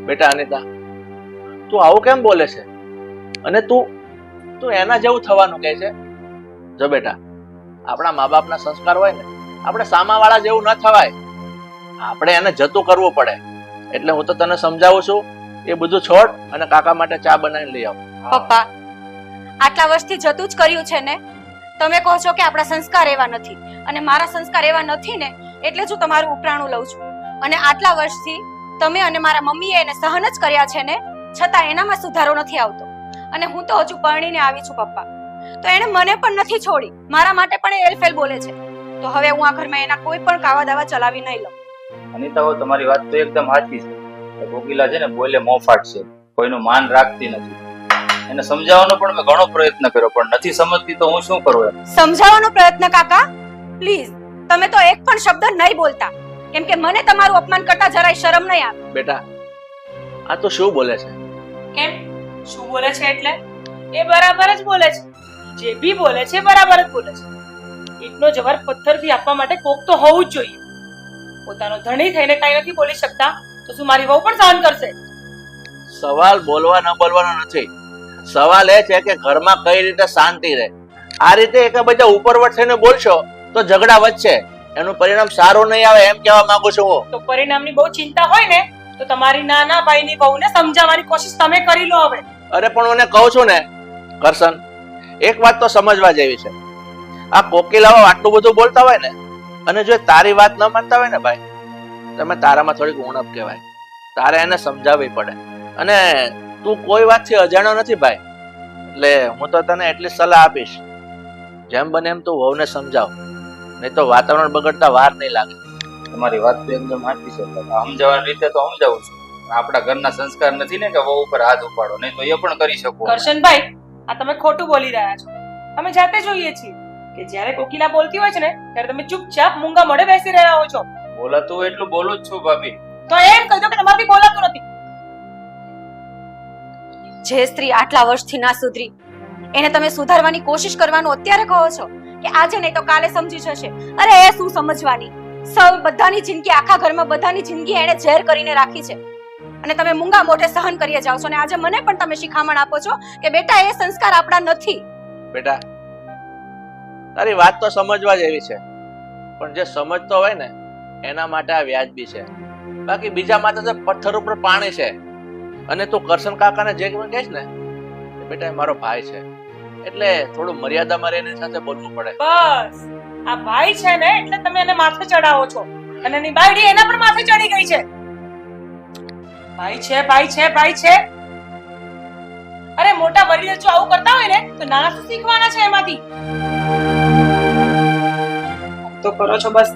બેટા અનિતા, તું આવું કેમ બોલે છે? અને તું એના જેવું થવાનું કહે છે? જો બેટા, આપણા મા બાપના સંસ્કાર હોય ને, આપણે સામાવાળા જેવું ન થવાય. આપણે એને જતું કરવું પડે. એટલે હું તો તને સમજાવું છું, એ બધું છોડ અને કાકા માટે ચા બનાવીને લઈ આવ. પપ્પા, આટલા વર્ષથી જતું જ કર્યું છે ને. તમે કહો છો કે આપણા સંસ્કાર એવા નથી, અને મારા સંસ્કાર એવા નથી ને એટલે જ હું તમારું ઉપરાણું લઉં છું. અને આટલા વર્ષથી તમે અને મારા મમ્મીએ એને સહન જ કર્યા છે ને, છતાં એનામાં સુધારો નથી આવતો. અને હું તો હજુ પરણીને આવી છું પપ્પા, તો એને મને પણ નથી છોડી. મારા માટે પણ એ એલફેલ બોલે છે. તો હવે હું આ ઘરમાં એના કોઈ પણ કાવા દાવા ચલાવી નહીં લઉં. અનિતા, હો તમારી વાત તો એકદમ સાચી છે. કોકિલા છે ને બોલે મોફાટ છે, કોઈનું માન રાખતી નથી. એને સમજાવવાનો પણ મેં ઘણો પ્રયત્ન કર્યો પણ નથી સમજતી તો હું શું કરું એમ. સમજાવવાનો પ્રયત્ન કાકા પ્લીઝ તમે તો એક પણ શબ્દ નહીં બોલતા કેમ કે મને તમારું અપમાન કરતા જરાય શરમ નહીં આવે. બેટા આ તો શું બોલે છે? કેમ શું બોલે છે એટલે એ બરાબર જ બોલે છે. જે બી બોલે છે બરાબર જ બોલે છે. એટલો જવાબ પથ્થરથી આપવા માટે કોક તો હોવું જ જોઈએ. પોતાનો ધણી થઈને કઈ નથી બોલી શકતા તો શું મારી વહુ પણ સહન કરશે? સવાલ બોલવા ન બોલવાનો નથી. સવાલ એ છે કે ઘરમાં કઈ રીતે શાંતિ રહે. આ રીતે એકબીજા ઉપરવટ થઈને બોલશો તો ઝઘડા વધશે, એનું પરિણામ સારું નહીં આવે એમ કહેવા માંગુ છું હું. તો પરિણામની બહુ ચિંતા હોય ને તો તમારી નાના ભાઈની વહુને સમજાવવાની કોશિશ તમે કરી લો હવે. અરે પણ હું એને કહું છું ને કરશન, એક વાત તો સમજવા જેવી છે. આ કોકિલાઓ આટલું બધું બોલતા હોય ને અને જો તારી વાત ન માનતા હોય ને ભાઈ, તમે તારામાં થોડીક ઉણપ કહેવાય. તારે એને સમજાવવી પડે અને તું કોઈ વાતથી અજાણ્યો નથી ભાઈ. એટલે હું તો તને એટલી સલાહ આપીશ, જેમ બને એમ તું વહુને સમજાવ, નહીં તો વાતાવરણ બગડતા વાર નહીં લાગે. તમારી વાત તો એકદમ સાચી છે. સમજાવવાની રીતે તો સમજાવું છું. આપણા ઘરના સંસ્કાર નથી ને કે વહુ ઉપર હાથ ઉપાડો, નહીં તો એ પણ કરી શકું. કરશનભાઈ આ તમે ખોટું બોલી રહ્યા છો. અમે જાતે જોઈએ છીએ કે જ્યારે કોકિલા બોલતી હોય છે ને ત્યારે તમે ચૂપચાપ મૂંગા મોઢે બેસી રહ્યા હો છો. બોલાતું હોય એટલું બોલું જ છું ભાભી. તો એમ કહી દો કે તમારાથી બોલાતું નથી. જે સ્ત્રી આટલા વર્ષથી ના સુધરી એને તમે સુધારવાની કોશિશ કરવાનું અત્યારે કહો છો કે આજે નહીં તો કાલે સમજી જશે. અરે એ શું સમજવાની, સૌ બધાની જિંદગી આખા ઘરમાં બધાની જિંદગી એને ઝેર કરીને રાખી છે અને તમે મૂંગા મોઢે સહન કરીએ જાવ છો અને આજે મને પણ તમે શિખામણ આપો છો કે બેટા એ સંસ્કાર આપણા નથી. બેટા તારી વાત તો સમજવા જેવી છે, પણ જે સમજતો હોય ને એના માટે આ વ્યાજબી છે. બાકી બીજા માટે તો પથ્થર ઉપર પાણી છે. અને તું કરશન કાકાને જે કહેશ ને બેટા એ મારો ભાઈ છે એટલે થોડું મર્યાદામાં રહીને સાથે બોલવું પડે. બસ આ ભાઈ છે ને એટલે તમે એને માથે ચડાવો છો અને એની બાયડી એના પણ માથે ચડી ગઈ છે. ભાઈ છે ભાઈ છે ભાઈ છે. અરે મોટા વડીલ જો આવું કરતા હોય ને તો નાના શું શીખવાના છે એમાંથી? તો કરો છો બસ.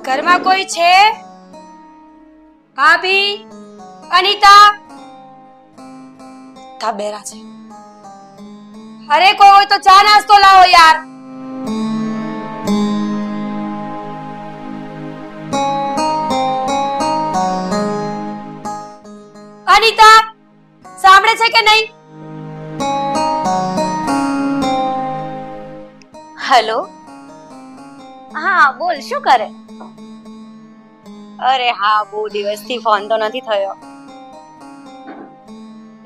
ઘરમાં કોઈ છે? ભાભી, અનિતા, તાબેરા છે. અરે કોઈ હોય તો ચા નાસ્તો લાવો યાર. અનિતા સાંભળે છે કે નહીં? હેલો હા બોલ શું કરે? અરે હા બહુ દિવસથી ફોન તો નથી થયો.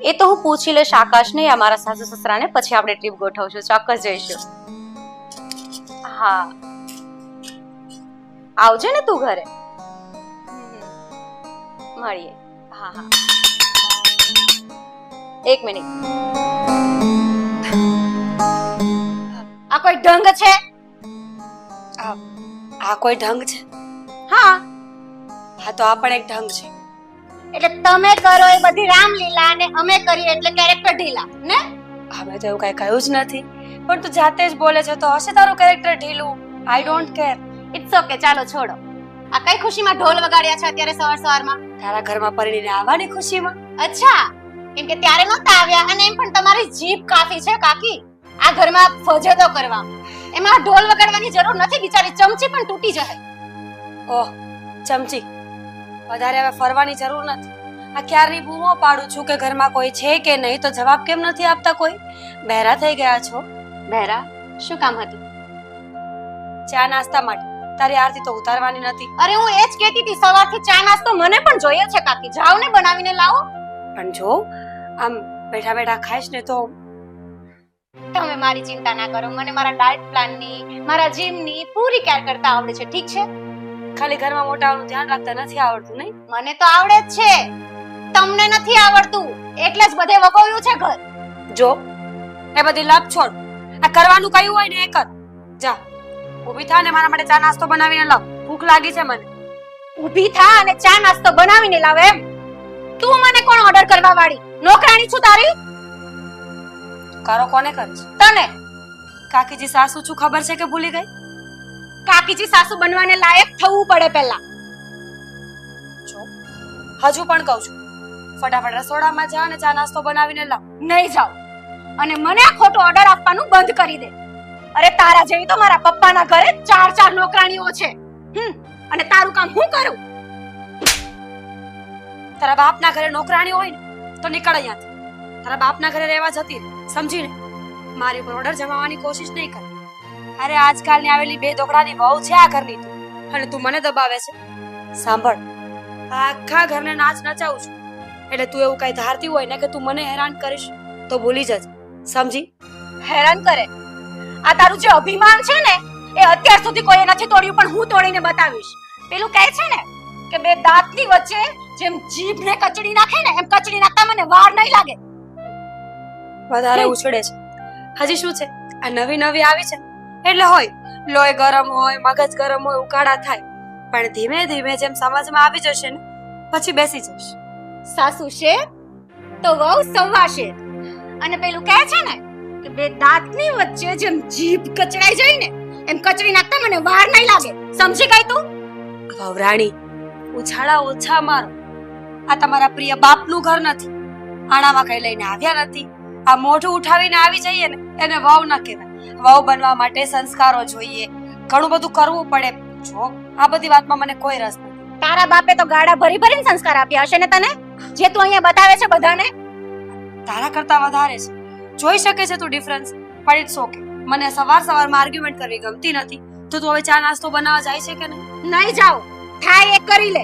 એ તો હું પૂછી લઈશ આકાશને યા મારા સાસુ સસરાને, પછી આપણે ટ્રીપ ગોઠવશું, ચોક્કસ જઈશું. હા આવજે ને તું ઘરે. મળીએ. હા હા એક મિનિટ. આ કોઈ ઢંગ છે? આ કોઈ ઢંગ છે? હા હા તો આ પણ એક ઢંગ છે. એટલે તમે કરો એ બધી રામલીલા અને અમે કરીએ એટલે કેરેક્ટર ઢીલા ને? અમે તો એવું કઈ કહ્યું જ નથી, પણ તું જાતે જ બોલે છે તો હશે તારું કેરેક્ટર ઢીલું. I don't care. It's okay ચાલો છોડો. આ કઈ ખુશીમાં ઢોલ વગાડ્યા છે અત્યારે સવાર સવારમાં? તારા ઘરમાં પરણીને આવવાની ખુશીમાં. અચ્છા કેમ કે ત્યારે નહોતા આવ્યા અને એમ પણ તમારી જીભ કાફી છે કાકી આ ઘરમાં ફજેતો કરવા. એમાં ઢોલ વગાડવાની જરૂર નથી, બિચારી ચમચી પણ તૂટી જાય. ઓહ ચમચી, વધારે હવે ફરવાની જરૂર નથી. આ ક્યારની બૂમો પાડું છું કે ઘરમાં કોઈ છે કે નહીં તો જવાબ કેમ નથી આપતા કોઈ? બહેરા થઈ ગયા છો. બહેરા શું કામ હતું? ચા નાસ્તા માટે. તારી આરતી તો ઉતારવાની નથી. અરે હું એ જ કહેતી હતી સવારથી ચા નાસ્તો મને પણ જોઈએ છે કાકી, જાઓ ને બનાવીને લાવો. પણ જો આમ બેઠા બેઠા ખાઈશ ને તો. તમે મારી ચિંતા ના કરો, મને મારા ડાયટ પ્લાનની મારા જીમની પૂરી કેર કરતા આવડે છે. ઠીક છે? ખાલી ઘરમાં મોટાઓનું ધ્યાન રાખતા નથી આવડતું નહીં? મને તો આવડે જ છે, તમને નથી આવડતું એટલે જ બધે વગોયું છે ઘર. જો એ બધી લપ છોડ, આ કરવાનું કયું હોય ને એ કર. જા ઊભી થા ને મારા માટે ચા નાસ્તો બનાવીને લાવ, ભૂખ લાગી છે મને. ઊભી થા અને ચા નાસ્તો બનાવીને લાવ એમ? તું મને કોણ ઓર્ડર કરવા વાળી? નોકરાણી છું તારી? કરો કોને કરીશ? તને કાકીજી સાસુ છું ખબર છે કે ભૂલી ગઈ? કાકીજી સાસુ બનવાને લાયક થવું પડે પહેલા. જો હજુ પણ કહું છું, ફટાફટ રસોડામાં જા અને ચા નાસ્તો બનાવીને લાવ. નહીં જાવ અને મને આ ખોટો ઓર્ડર આપવાનું બંધ કરી દે. અરે તારા જેવી તો મારા પપ્પાના ઘરે 4 નોકરાણીઓ છે. અને તારું કામ હું કરું? તારા બાપના ઘરે નોકરાણી હોય ને તો નીકળ અહીંયાથી. તારા બાપના ઘરે રહેવા જતી રહે, સમજીને? મારી પર ઓર્ડર જમાવવાની કોશિશ નહીં કર. અરે આજકાલની આવેલી બે દોકડાની વહુ છે આ ઘરની તું, અને તું મને દબાવે છે. સાંભળ, આખા ઘરને નાચ નચાવું છું, એટલે તું એવું કઈ ધારતી હોય ને કે તું મને હેરાન કરીશ તો ભૂલી જજે, સમજી? હેરાન કરે? આ તારું જે અભિમાન છે ને એ અત્યાર સુધી કોઈએ નથી તોડ્યું, પણ હું તોડીને બતાવીશ. પેલું કહે છે ને કે બે દાંતની વચ્ચે જેમ જીભને કચડી નાખે ને એમ કચડી નાખતા મને વાર નહીં લાગે. વધારે ઉછળે છે. હજી શું છે, આ નવી નવી આવી છે એટલે હોય લોહી ગરમ હોય, મગજ ગરમ હોય, ઉકાળા થાય, પણ ધીમે ધીમે જેમ સમજમાં આવી જશે ને પછી બેસી જશે. સાસુ છે તો વહુ સવા છે. અને પેલું કહે છે ને કે બે દાંતની વચ્ચે જેમ જીભ કચડાઈ જાય ને એમ કચડી નાખતા મને વાર નહીં લાગે. સમજી ગઈ તું? વવરાણી, ઉછાળા ઓછા મારો. આ તમારા પ્રિય બાપનું ઘર નથી. આણામાં કઈ લઈને આવ્યા નથી. આ મોઢું ઉઠાવીને આવી જઈએ ને એને વહુ ન કહેવાય. વહુ બનવા માટે સંસ્કારો જોઈએ, ઘણું બધું કરવું પડે. જો આ બધી વાતમાં મને કોઈ રસ નથી. તારા બાપે તો ગાડા ભરી ભરીને સંસ્કાર આપ્યા હશે ને તને, જે તું અહીંયા બતાવે છે બધાને. તારા કરતા વધારે છે. જોઈ શકે છે તું ડિફરન્સ, પણ ઇટ્સ ઓકે. મને સવારમાં આર્ગ્યુમેન્ટ કરવી ગમતી નથી. તો તું હવે ચા નાસ્તો બનાવવા જાય છે કે નહીં? નહીં જાવ, થાય એક કરી લે.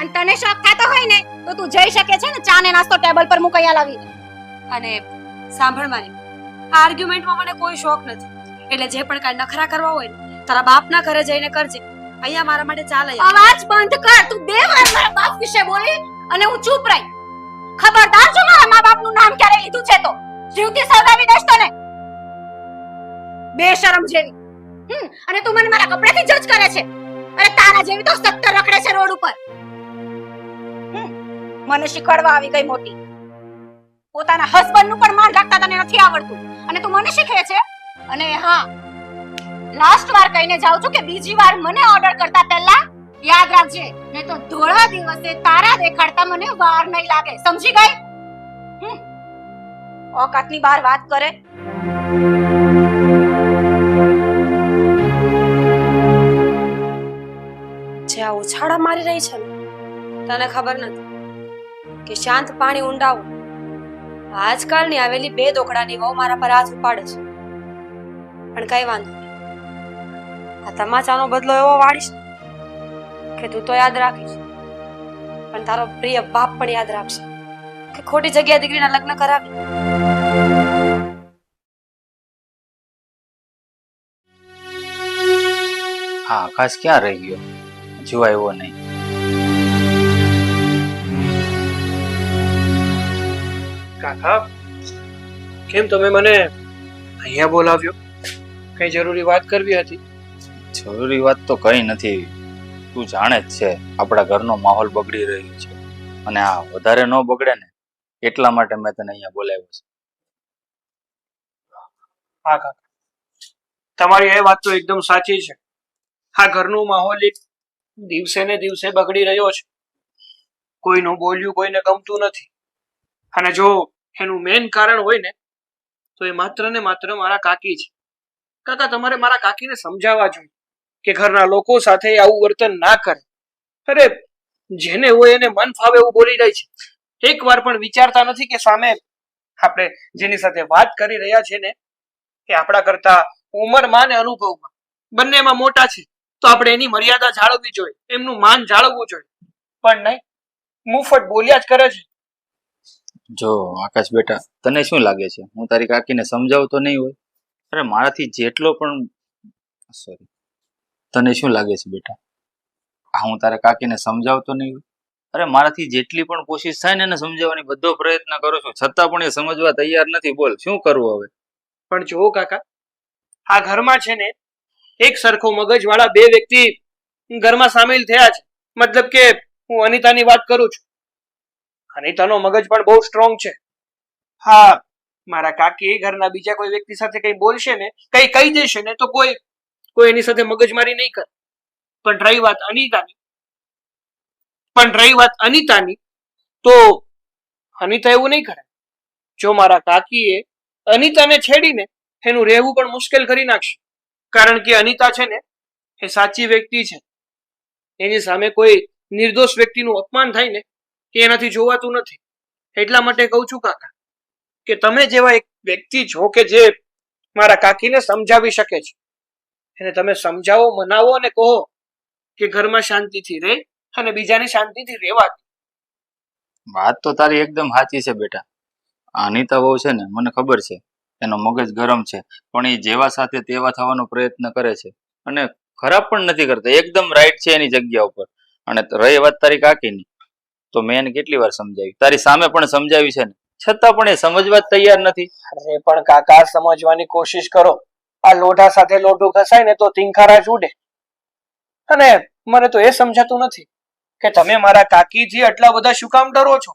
અને તને શોખ થતો હોય ને તો તું જઈ શકે છે ને ચા ને નાસ્તો ટેબલ પર મૂકી લાવી. અને સાંભળ મારી, આ આર્ગ્યુમેન્ટમાં મને કોઈ શોખ નથી. એટલે જે પણ કાંઈ નખરા કરવા હોય ને તારા બાપના ઘરે જઈને કરજે. અહીંયા મારા માટે ચા લઈ આવ. અવાજ બંધ કર. તું 2 વાર મારા બાપ વિશે બોલી અને હું ચૂપ રહી. ખબરદાર જો મારા મા બાપનું નામ ક્યારે લીધું છે તો જીવતી સળગાવી દઈશ તને. બેશરમ જેવી. અને તું મને મારા કપડાથી જજ કરે છે. અરે તારા જેવી તો 70 રખડે છે રોડ ઉપર. મને શીખવાડવા આવી ગઈ મોટી. પોતાના હસબન્ડ નું પણ માન રાખતા તને નથી આવડતું અને તું મને શીખવે છે. અને હા, લાસ્ટ વાર કહીને જાઉં છું કે બીજી વાર મને ઓર્ડર કરતા પહેલા યાદ રાખજે, નહીં તો ધોળા દિવસે તારા દેખાડતા મને વાર નહીં લાગે. સમજી ગઈ? ઓકાતની બહાર વાત કરે. જે આ ઉછાળા મારી રહી છે ને, તને ખબર નથી કે શાંત પાણી ઊંડાવું. આજકાલની આવેલી બે દોકડાની વહુ મારા પર હાથ ઉપાડે છે, પણ કઈ વાંધો નહીં. આ તમાચાનો બદલો એવો વાળીશ કે તું તો યાદ રાખીશ, પણ તારો પ્રિય બાપ પણ યાદ રાખશે કે ખોટી જગ્યાએ દીકરીના લગ્ન કરાવી. હા, આકાશ ક્યાં રહી ગયો? જોવા આવ્યો નહીં. કાકા, કેમ તમે મને અહીંયા બોલાવ્યો? કઈ જરૂરી વાત કરવી હતી? જરૂરી વાત તો કઈ નથી. તું જાણે જ છે આપણા ઘરનો માહોલ બગડી રહ્યો છે, અને આ વધારે ન બગડે ને એટલા માટે મેં તને અહીંયા બોલાવ્યો છે. હા કાકા, તમારી એ વાત તો એકદમ સાચી છે. આ ઘરનો માહોલ એક દિવસે ને દિવસે બગડી રહ્યો છે. કોઈનું બોલ્યું કોઈને ગમતું નથી. અને જો એનું મેઇન કારણ હોય ને તો એ માત્ર ને માત્ર મારા કાકી છે. કાકા, તમારે મારા કાકીને સમજાવવા જોઈએ કે ઘરના લોકો સાથે આવું વર્તન ના કરે. અરે જેને હોય એને મન ફાવે એવું બોલી જાય છે. એકવાર પણ વિચારતા નથી કે સામે આપણે જેની સાથે વાત કરી રહ્યા છે ને કે આપણા કરતા ઉંમરમાં ને અનુભવમાં બંનેમાં મોટા છે, તો આપણે એની મર્યાદા જાળવવી જોઈએ, એમનું માન જાળવવું જોઈએ. પણ નહીં, મુફત બોલ્યા જ કરે છે. જો આકાશ બેટા, તને શું લાગે છે હું તારી કાકીને સમજાવતો નહીં હોય? અરે મારાથી જેટલો પણ સોરી, તને શું લાગે છે બેટા હું તારા કાકીને સમજાવતો નહીં હોય? અરે મારાથી જેટલી પણ કોશિશ થાય ને એને સમજાવવાની બધો પ્રયત્ન કરું છું, છતાં પણ એ સમજવા તૈયાર નથી. બોલ શું કરવું હવે? પણ જો કાકા, આ ઘરમાં છે ને એક સરખો મગજ વાળા 2 વ્યક્તિ ઘરમાં સામેલ થયા છે. મતલબ કે હું અનિતાની વાત કરું છું. અનિતાનો મગજ પણ બહુ સ્ટ્રોંગ છે. હા, મારા કાકી ઘરના બીજા કોઈ વ્યક્તિ સાથે કઈ બોલશે ને, કઈ કહી દેશે ને, તો કોઈ એની સાથે મગજમારી નહીં કરે. પણ રહી વાત અનિતાની, તો અનિતા એવું નહીં કરે. જો મારા કાકીએ અનિતાને છેડીને એનું રહેવું પણ મુશ્કેલ કરી નાખશે. કારણ કે અનિતા છે ને એ સાચી વ્યક્તિ છે. એની સામે કોઈ નિર્દોષ વ્યક્તિનું અપમાન થાય ને કે એનાથી જોવાતું નથી. એટલા માટે કહું છું કાકા કે તમે જેવા એક વ્યક્તિ છો કે જે મારા કાકીને સમજાવી શકે છે, એને તમે સમજાવો, મનાવો અને કહો કે ઘરમાં શાંતિથી રહે અને બીજાને શાંતિથી રહેવા દે. વાત તો તારી એકદમ સાચી છે બેટા. અનિતા બહુ છે ને, મને ખબર છે એનો મગજ ગરમ છે, પણ એ જેવા સાથે તેવા થવાનો પ્રયત્ન કરે છે અને ખરાબ પણ નથી કરતા, એકદમ રાઈટ છે એની જગ્યા ઉપર. અને રહી વાત તારી કાકીની, તો મેં એને કેટલી વાર સમજાવી, તારી સામે પણ સમજાવી છે ને, છતાં પણ એ સમજવા જ તૈયાર નથી. અરે પણ કાકા, સમજવાની કોશિશ કરો. આ લોઢા સાથે લોઢું ઘસાય ને તો તિંખારા જ ઉડે. અને મને તો એ સમજાતું નથી કે તમે મારા કાકીથી આટલા બધા શું કામ ડરો છો?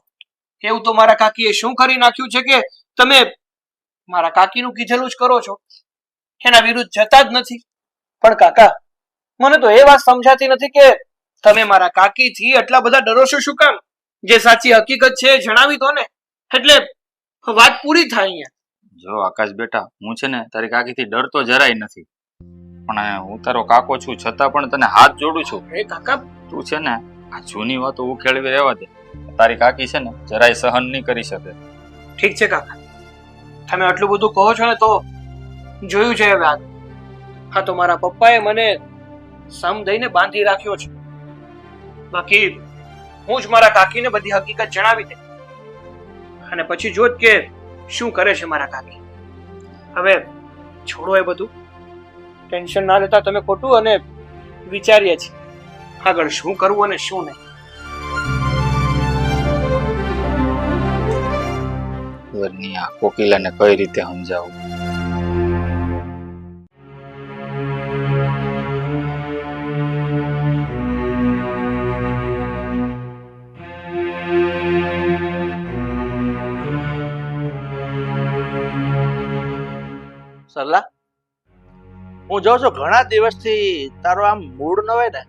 એવું તો મારા કાકીએ શું કરી નાખ્યું છે કે તમે મારા કાકીનું કીધેલું જ કરો છો, એના વિરુદ્ધ જતા જ નથી? પણ કાકા, મને તો એ વાત સમજાતી નથી કે તમે મારા કાકીથી આટલા બધા ડરો છો શું કામ? જે સાચી હકીકત છે એ જણાવી દો ને, એટલે વાત પૂરી થાય અહીંયા. જો આકાશ બેટા, હું છે ને તારી કાકીથી ડરતો જરાય નથી, પણ હું તારો કાકો છું, છતાં પણ તને હાથ જોડું છું. એ કાકા, તું છે ને આ જૂની વાતો ઉખેડવી રહેવા દે. તારી કાકી છે ને જરાય સહન નહીં કરી શકે. ઠીક છે કાકા, તમે આટલું બધું કહો છો ને તો જોયું છે હવે. હા, તો મારા પપ્પાએ મને સમ દઈને બાંધી રાખ્યો છે. બાકી હું જ મારા કાકીને બધી હકીકત જણાવી દે અને પછી જોત કે શું કરે છે મારા કાકી. હવે છોડો એ બધું, ટેન્શન ના લેતા તમે ખોટું, અને વિચારીએ છીએ આગળ શું કરવું અને શું નહીં. ઘરની આ કોકિલાને કઈ રીતે સમજાવું? સરલા, હું જોઉં છું ઘણા દિવસથી તારો આમ મૂડ ન હોય ને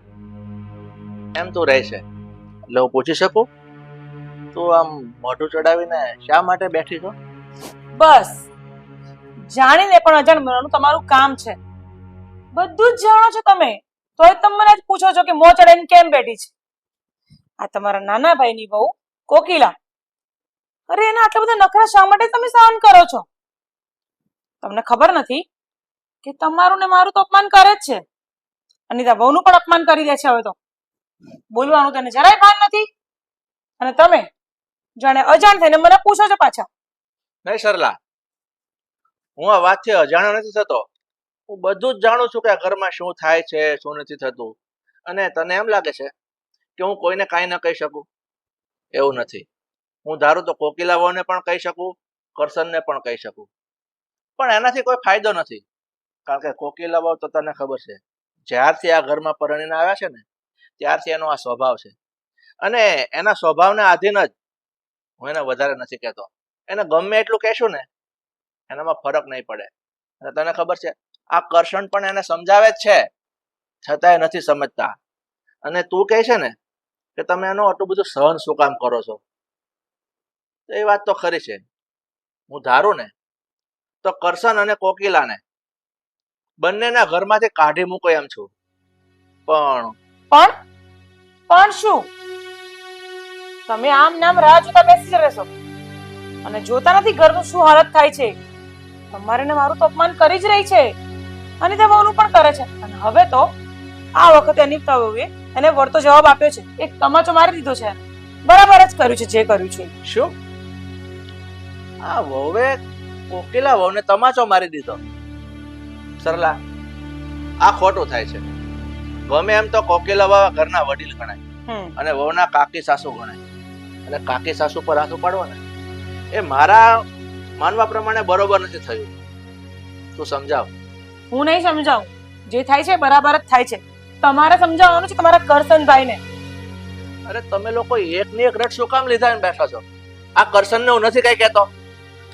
એમ તું રહે છે, એટલે હું પૂછી શકું તું આમ મોઢું ચડાવીને શા માટે બેઠી છો? બસ, જાણીને પણ અજાણ બનવાનું તમારું કામ છે. બધું જ જાણો છો તમે, તોય તમે મને જ પૂછો છો કે મોં ચડાવીને કેમ બેઠી છે. આ તમારા નાના ભાઈની બહુ કોકિલા, અરે એના આટલા બધા નખરા શા માટે તમે સહન કરો છો? તમને ખબર નથી કે તમારું ને મારું તો અપમાન કરે જ છે, અનિતા બહુનું પણ અપમાન કરી દે છે. હવે તો બોલવાનું તેને જરાય ભાન નથી, અને તમે જાણે અજાણ થઈને મને પૂછો છો પાછા. નહીં સરલા, હું આ વાતથી અજાણ્યો નથી થતો. હું બધું જ જાણું છું કે આ ઘરમાં શું થાય છે, શું નથી થતું. અને તને એમ લાગે છે કે હું કોઈને કાંઈ ન કહી શકું? એવું નથી. હું ધારું તો કોકિલા વહુને પણ કહી શકું, કરશનને પણ કહી શકું, પણ એનાથી કોઈ ફાયદો નથી. કારણ કે કોકિલા વહુ તો તને ખબર છે, જ્યારથી આ ઘરમાં પરણીને આવ્યા છે ને ત્યારથી એનો આ સ્વભાવ છે. અને એના સ્વભાવને આધીન જ હું એને વધારે નથી કહેતો. એને ગમે એટલું કહેશું ને એનામાં ફરક નહીં પડે. અને તને ખબર છે, આ કરશન પણ એને સમજાવે જ છે, છતાંય નથી સમજતા. અને તું કહે છે ને કે તમે એનું આટલું બધું સહન શું કામ કરો છો, તો એ વાત તો ખરી છે. હું ધારું ને તો કરશન અને કોકિલાને બંનેના ઘરમાંથી કાઢી મૂકો એમ છું. પણ પણ શું? તમે આમ નામ રાહ જોતા બેસી રહેશો અને જોતા નથી ઘરનું શું હાલત થાય છે? તમારે ને મારું તો અપમાન કરી જ રહી છે, અનિતા બહુનું પણ કરે છે. અને હવે તો આ વખતે અનિતા બહુએ એને વળતો જવાબ આપ્યો છે, એક તમાચો મારી દીધો છે. બરાબર જ કર્યું છે જે કર્યું છે. શું આ વહુએ કોકિલા વહુને તમાચો મારી દીધો? સરલા, આ ખોટું થાય છે. ગમે એમ તો કોકિલા વહુ ઘરના વડીલ ગણાય અને વહુના કાકી સાસુ ગણાય. અને કાકી સાસુ પર હાથ ઉપાડવો ને એ મારા માનવા પ્રમાણે બરોબર નથી થયું. તું સમજાવ. હું નહીં સમજાવું, જે થાય છે બરાબર જ થાય છે. તમારે સમજાવવાનું છે તમારા કરશનભાઈને. અરે તમે લોકો એકની એક રટ શું કામ લીધા બેઠા છો? આ કરશનને હું નથી કઈ કહેતો,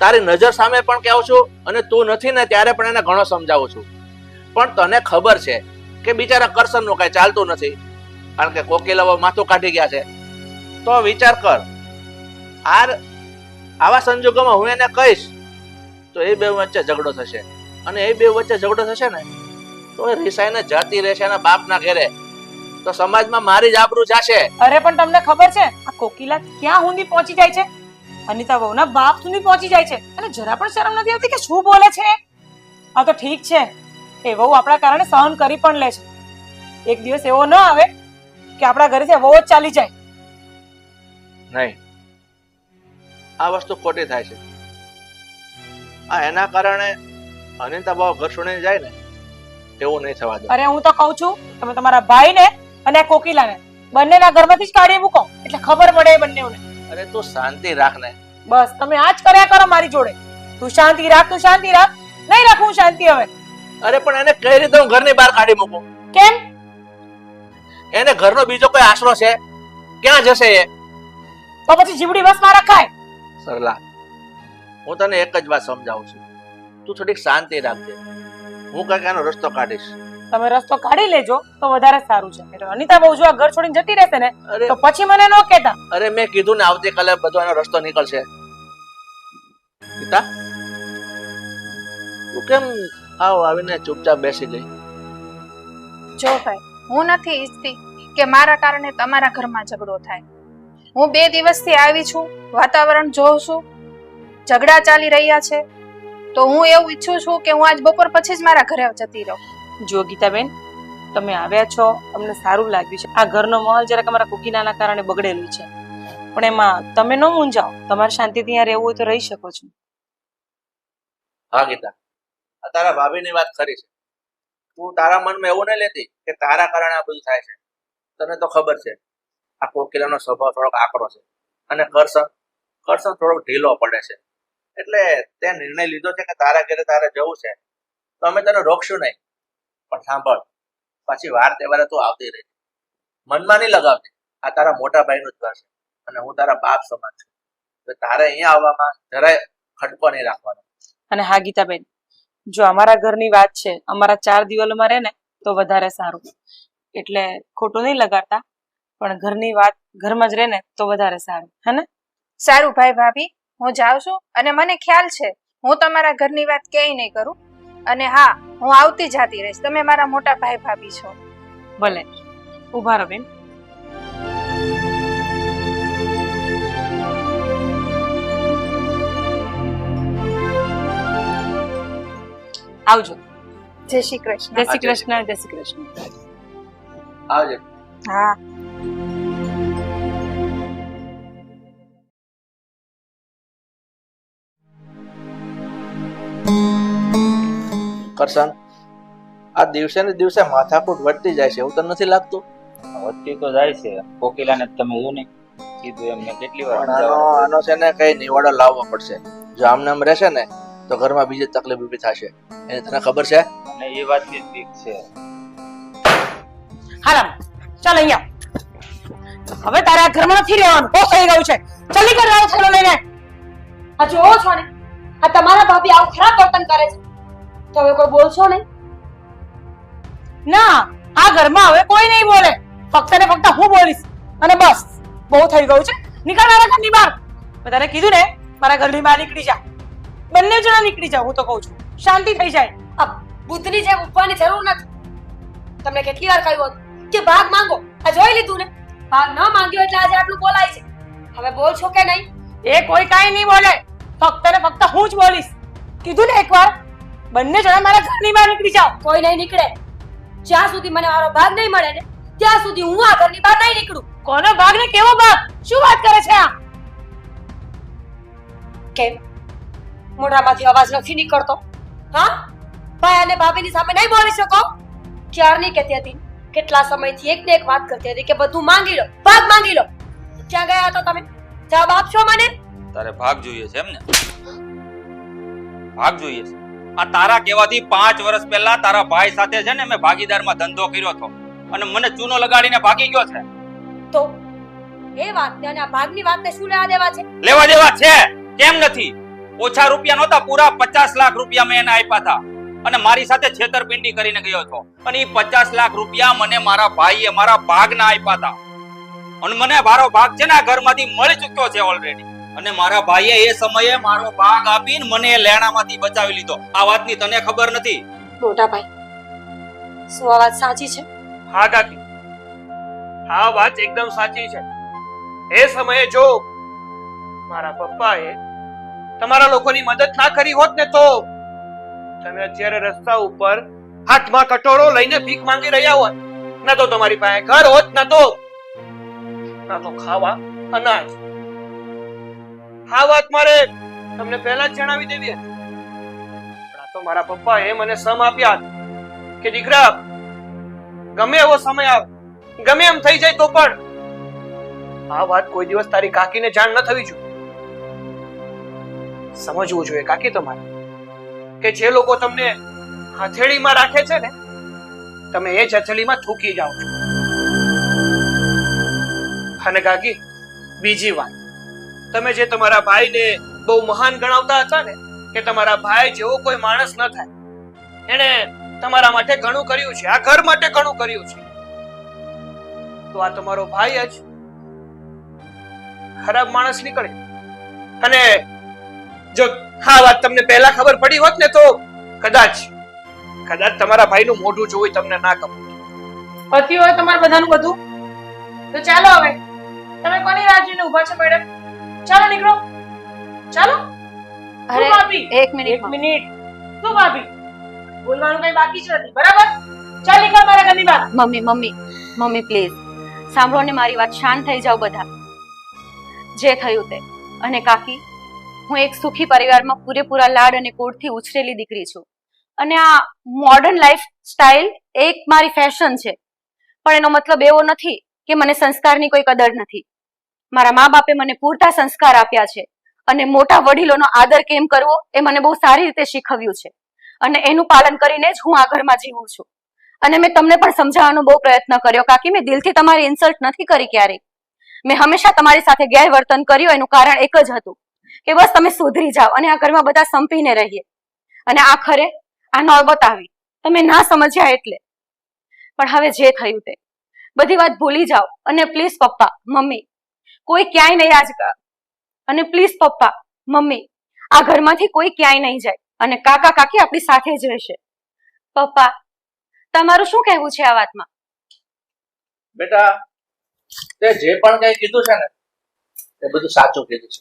તારી નજર સામે પણ કહું છું, અને તું નથી ને ત્યારે પણ એને ઘણો સમજાવું છું. પણ તને ખબર છે કે બિચારા કરશનનું કઈ ચાલતું નથી, કારણ કે કોકિલાઓ માથું કાઢી ગયા છે. તો વિચાર કર, આવા સંજોગોમાં હું એને કહીશ તો એ બે વચ્ચે ઝઘડો થશે, અને એ બે વચ્ચે ઝઘડો થશે ને તો એ રિસાઈને જતી રહેશે એના બાપના ઘરે, તો સમાજમાં મારી જ આબરૂ જશે. અરે પણ તમને ખબર છે આ કોકિલા ક્યાં સુધી પહોંચી જાય છે? અનિતા વહુના બાપ સુધી પહોંચી જાય છે, અને જરા પણ શરમ નથી આવતી કે શું બોલે છે. આ તો ઠીક છે, એ વહુ આપણા કારણે સહન કરી પણ લે છે. એક દિવસ એવો ન આવે કે આપણા ઘરેથી વહુ જ ચાલી જાય. નહીં, આ વસ્તુ ખોટી થાય છે. આ એના કારણે અનિતા બહુ ઘર છોડીને જાય ને એવું નહીં થવા દો. અરે હું તો કહું છું તમે તમારા ભાઈને અને આ કોકિલાને બંનેના ઘરમાંથી જ કાઢી મૂકો, એટલે ખબર પડે એ બંનેઓને. અરે તું શાંતિ રાખ ને. બસ તમે આ જ કર્યા કરો મારી જોડે. તું શાંતિ રાખ, તું શાંતિ રાખ. નહીં રાખું શાંતિ હવે. અરે પણ એને કઈ રીતે હું ઘરની બહાર કાઢી મૂકું? કેમ? એને ઘરનો બીજો કોઈ આશરો છે? ક્યાં જશે એ? તો પછી જીવડી બસમાં રખાય. સરલા, હું તને એક જ વાત સમજાવું છું, તું થોડીક શાંતિ રાખજે. હું કઈક એનો રસ્તો કાઢીશ. તમે રસ્તો કાઢી લેજો તો વધારે સારું છે. એટલે અનિતા બહુ જો આ ઘર છોડીને જતી રહેશે ને તો પછી મને ન કહેતા. અરે મેં કીધું ને આવતીકાલે બધો એનો રસ્તો નીકળશે. ગીતા, તું કેમ આવીને ચૂપચાપ બેસી ગઈ? જો ભાઈ, હું નથી ઈચ્છતી કે મારા કારણે તમારા ઘરમાં ઝઘડો થાય. હું 2 દિવસથી આવી છું, વાતાવરણ જોઉં છું, ઝઘડા ચાલી રહ્યા છે, તો હું એવું ઈચ્છું છું કે હું આજ બપોર પછી જ મારા ઘરે જતી રહું. જો ગીતાબેન, તમે આવ્યા છો, અમને સારું લાગ્યું છે. આ ઘરનો માહોલ જરાક અમારા કોકિલાના કારણે બગડેલું છે, પણ એમાં તમે ન મૂંઝાઓ. તમારે શાંતિથી અહીંયા રહેવું હોય તો રહી શકો છો. હા ગીતા, આ તારા ભાભીની વાત ખરી છે. તું તારા મનમાં એવું નહીં લેતી કે તારા કારણે આ બધું થાય છે. તને તો ખબર છે આ કોકિલાનો સ્વભાવ થોડોક આકરો છે, અને કરશન થોડોક ઢીલો પડે છે. એટલે તે નિર્ણય લીધો છે કે તારા ઘરે તારે જવું છે, તો અમે તને રોકશું નહીં. પણ સાંભળ, પાછી વાર તહેવારે તું આવતી રહી, મનમાં નહીં લગાવતી. આ તારા મોટા ભાઈનું જ ઘર છે, અને હું તારા બાપ સમાન છું, તો તારે અહીંયા આવવામાં જરાય ખટકો નહીં રાખવાનો. અને હા ગીતાબેન, જો અમારા ઘરની વાત છે, અમારા 4 દિવાલોમાં રહે ને તો વધારે સારું. એટલે ખોટું નહીં લગાડતા, પણ ઘરની વાત ઘરમાં જ રહે ને તો વધારે સારું, હે ને? સારું ભાઈ ભાભી, હું જાઉં છું, અને મને ખ્યાલ છે હું તમારા ઘરની વાત ક્યાંય નહીં કરું. અને હા, હું આવતી જાતી રહીશ. તમે મારા મોટા ભાઈ ભાભી છો. ભલે, ઉભા રહો બેન. આવજો. જય શ્રી કૃષ્ણ. જય શ્રી કૃષ્ણ. જય શ્રી કૃષ્ણ. આવજે. હા. કરશન, આ દિવસે ને દિવસે માથાકૂટ વધતી જાય છે, એવું તને નથી લાગતું? વધતી તો જાય છે. કોકિલાને તમે હું નહીં કીધું એમને કેટલી વાર પણ આનો છે ને કઈ નિવાડો લાવવો પડશે. જો આમને આમ રહેશે ને તો ઘરમાં બીજી તકલીફ ઊભી થશે. એને તને ખબર છે? અને એ વાતની જ બીક છે. હાલ ચાલ અહીંયા. હવે તારે આ ઘરમાં નથી રહેવાનું. બહુ થઈ ગયું છે. જલ્દી કર આવો થેલો લઈને. આ જોવો છો ને, આ તમારા ભાભી આવું ખરાબ વર્તન કરે છે, તો હવે કોઈ બોલશો નહીં? ના, આ ઘરમાં હવે કોઈ નહીં બોલે. ફક્ત ને ફક્ત હું બોલીશ, અને બસ બહુ થઈ ગયું છે. નીકળ મારા ઘરની બહાર. મેં તને કીધું ને મારા ઘરની બહાર નીકળી જા. બંને જણા નીકળી જાવ. હું તો કહું છું શાંતિ થઈ જાય. આ બુદ્ધની જેમ ઉપવાની જરૂર નથી. તમને કેટલી વાર કહ્યું હતું કે ભાગ માંગો? આ જોઈ લીધું ને, ભાગ ન માંગ્યો એટલે આજે આટલું બોલાય છે. હવે બોલશો કે નહીં? એ કોઈ કાંઈ નહીં બોલે. ફક્ત ને ફક્ત હું જ બોલીશ. કીધું ને એકવાર. બંને જણા મારા ઘરની બહાર નીકળી જાઓ. કોઈ નહીં નીકળે. જ્યાં સુધી મને મારો ભાગ નહીં મળે ને ત્યાં સુધી હું આ ઘરની બહાર નહીં નીકળું. કોનો ભાગ ને કેવો ભાગ? શું વાત કરે છે આ? કેમ મોઢામાંથી અવાજ નથી નીકળતો? હા, ભાઈ અને ભાભીની સામે નહીં બોલી શકો? ક્યારની કહેતી હતી, કેટલા સમયથી એક ને એક વાત કરતી હતી કે બધું માંગી લો, ભાગ માંગી લો. ક્યાં ગયા હતા તમે? જવાબ આપશો મને? તારે ભાગ જોઈએ છે એમ ને? ભાગ જોઈએ છે? આ તારા કહેવાથી 5 વર્ષ પહેલા તારા ભાઈ સાથે છે ને મેં ભાગીદારમાં ધંધો કર્યો હતો, અને મને ચૂનો લગાડીને ભાગી ગયો છે. તો એ વાતને અને આ ભાગની વાતને શું લેવા દેવા છે? લેવા દેવા છે કેમ નથી? ઓછા રૂપિયા નહોતા, પૂરા 50 લાખ રૂપિયા મેં એને આપ્યા હતા અને મારી સાથે છેતરપિંડી કરીને ગયો હતો. અને એ 50 લાખ રૂપિયા મને મારા ભાઈએ મારા ભાગના આપ્યા હતા અને મને મારો ભાગ છે ને આ ઘરમાંથી મળી ચૂક્યો છે ઓલરેડી. અને મારા ભાઈએ એ સમયે મારો ભાગ આપીને મને એ લેણામાંથી બચાવી લીધો. આ વાતની તને ખબર નથી? મોટા ભાઈ, શું આ વાત સાચી છે? હા કાકી, આ વાત એકદમ સાચી છે. એ સમયે જો મારા પપ્પાએ તમારા લોકોની મદદ ના કરી હોત ને તો તમે અત્યારે રસ્તા ઉપર હાથમાં કટોરો લઈને ભીખ માંગી રહ્યા હોત. ના તો તમારી પાસે ઘર હોત, ના તો ખાવા અનાજ. આ વાત મારે તમને પહેલા જ જણાવી દેવી હતી. પણ આ તો મારા પપ્પાએ મને સમ આપ્યા હતા કે દીકરા, ગમે એવો સમય આવે, ગમે એમ થઈ જાય તો પણ આ વાત કોઈ દિવસ તારી કાકીને જાણ ન થવી જોઈએ. સમજવું જોઈએ કાકી તમારે કે જે લોકો તમને હથેળીમાં રાખે છે ને, તમે એ જ હથેળીમાં થૂકી જાઓ છો. અને કાકી, બીજી વાત, તમે જે તમારા ભાઈને બહુ મહાન ગણાવતા હતા ને કે તમારા ભાઈ જેવો કોઈ માણસ ન થાય, એને તમારા માટે ઘણું કર્યું છે, આ ઘર માટે ઘણું કર્યું છે, તો આ તમારો ભાઈ જ ખરાબ માણસ નીકળે. અને જો આ વાત તમને પહેલા ખબર પડી હોત ને તો કદાચ તમારા ભાઈનું મોઢું જોઈ તમને ના ગમે. પતિ હોય તમારે બધાનું બધું, તો ચાલો હવે તમે કોની રાહ જોઈને ઊભા છો મેડમ? ચાલો નીકળો, ચાલો. અરે, શું ભાભી? એક મિનિટ મિનિટ. શું ભાભી, બોલવાનું કઈ બાકી જ નથી, બરાબર? ચાલ નીકળ મારા ઘરની બહાર. મમ્મી પ્લીઝ સાંભળો ને મારી વાત. શાંત થઈ જાઓ બધા. જે થયું તે. અને કાકી, હું એક સુખી પરિવારમાં પૂરેપૂરા લાડ અને કોડથી ઉછરેલી દીકરી છું અને આ મોડર્ન લાઈફ સ્ટાઇલ એક મારી ફેશન છે, પણ એનો મતલબ એવો નથી કે મને સંસ્કારની કોઈ કદર નથી. મારા મા બાપે મને પૂરતા સંસ્કાર આપ્યા છે અને મોટા વડીલોનો આદર કેમ કરવો એ મને બહુ સારી રીતે શીખવ્યું છે અને એનું પાલન કરીને જ હું આ ઘરમાં જીવું છું. અને મેં તમને પણ સમજાવવાનો બહુ પ્રયત્ન કર્યો કાકી. મેં દિલથી તમારી ઇન્સલ્ટ નથી કરી ક્યારેય. મેં હંમેશા તમારી સાથે ગેરવર્તન કર્યું. એનું કારણ એક જ હતું કે બસ તમે સુધરી જાઓ અને આ ઘરમાં બધા સંપીને રહીએ. અને આખરે આ નોબત આવી, તમે ના સમજ્યા એટલે. પણ હવે જે થયું તે બધી વાત ભૂલી જાઓ અને પ્લીઝ પપ્પા મમ્મી કોઈ ક્યાંય નહીં અને પ્લીઝ પપ્પા મમ્મી આ ઘરમાંથી કોઈ ક્યાંય નહીં જાય અને કાકા કાકી આપણી સાથે જ રહેશે. પપ્પા તમારું શું કહેવું છે આ વાતમાં? બેટા, તે જે પણ કઈ કીધું છે ને એ બધું સાચું કીધું છે.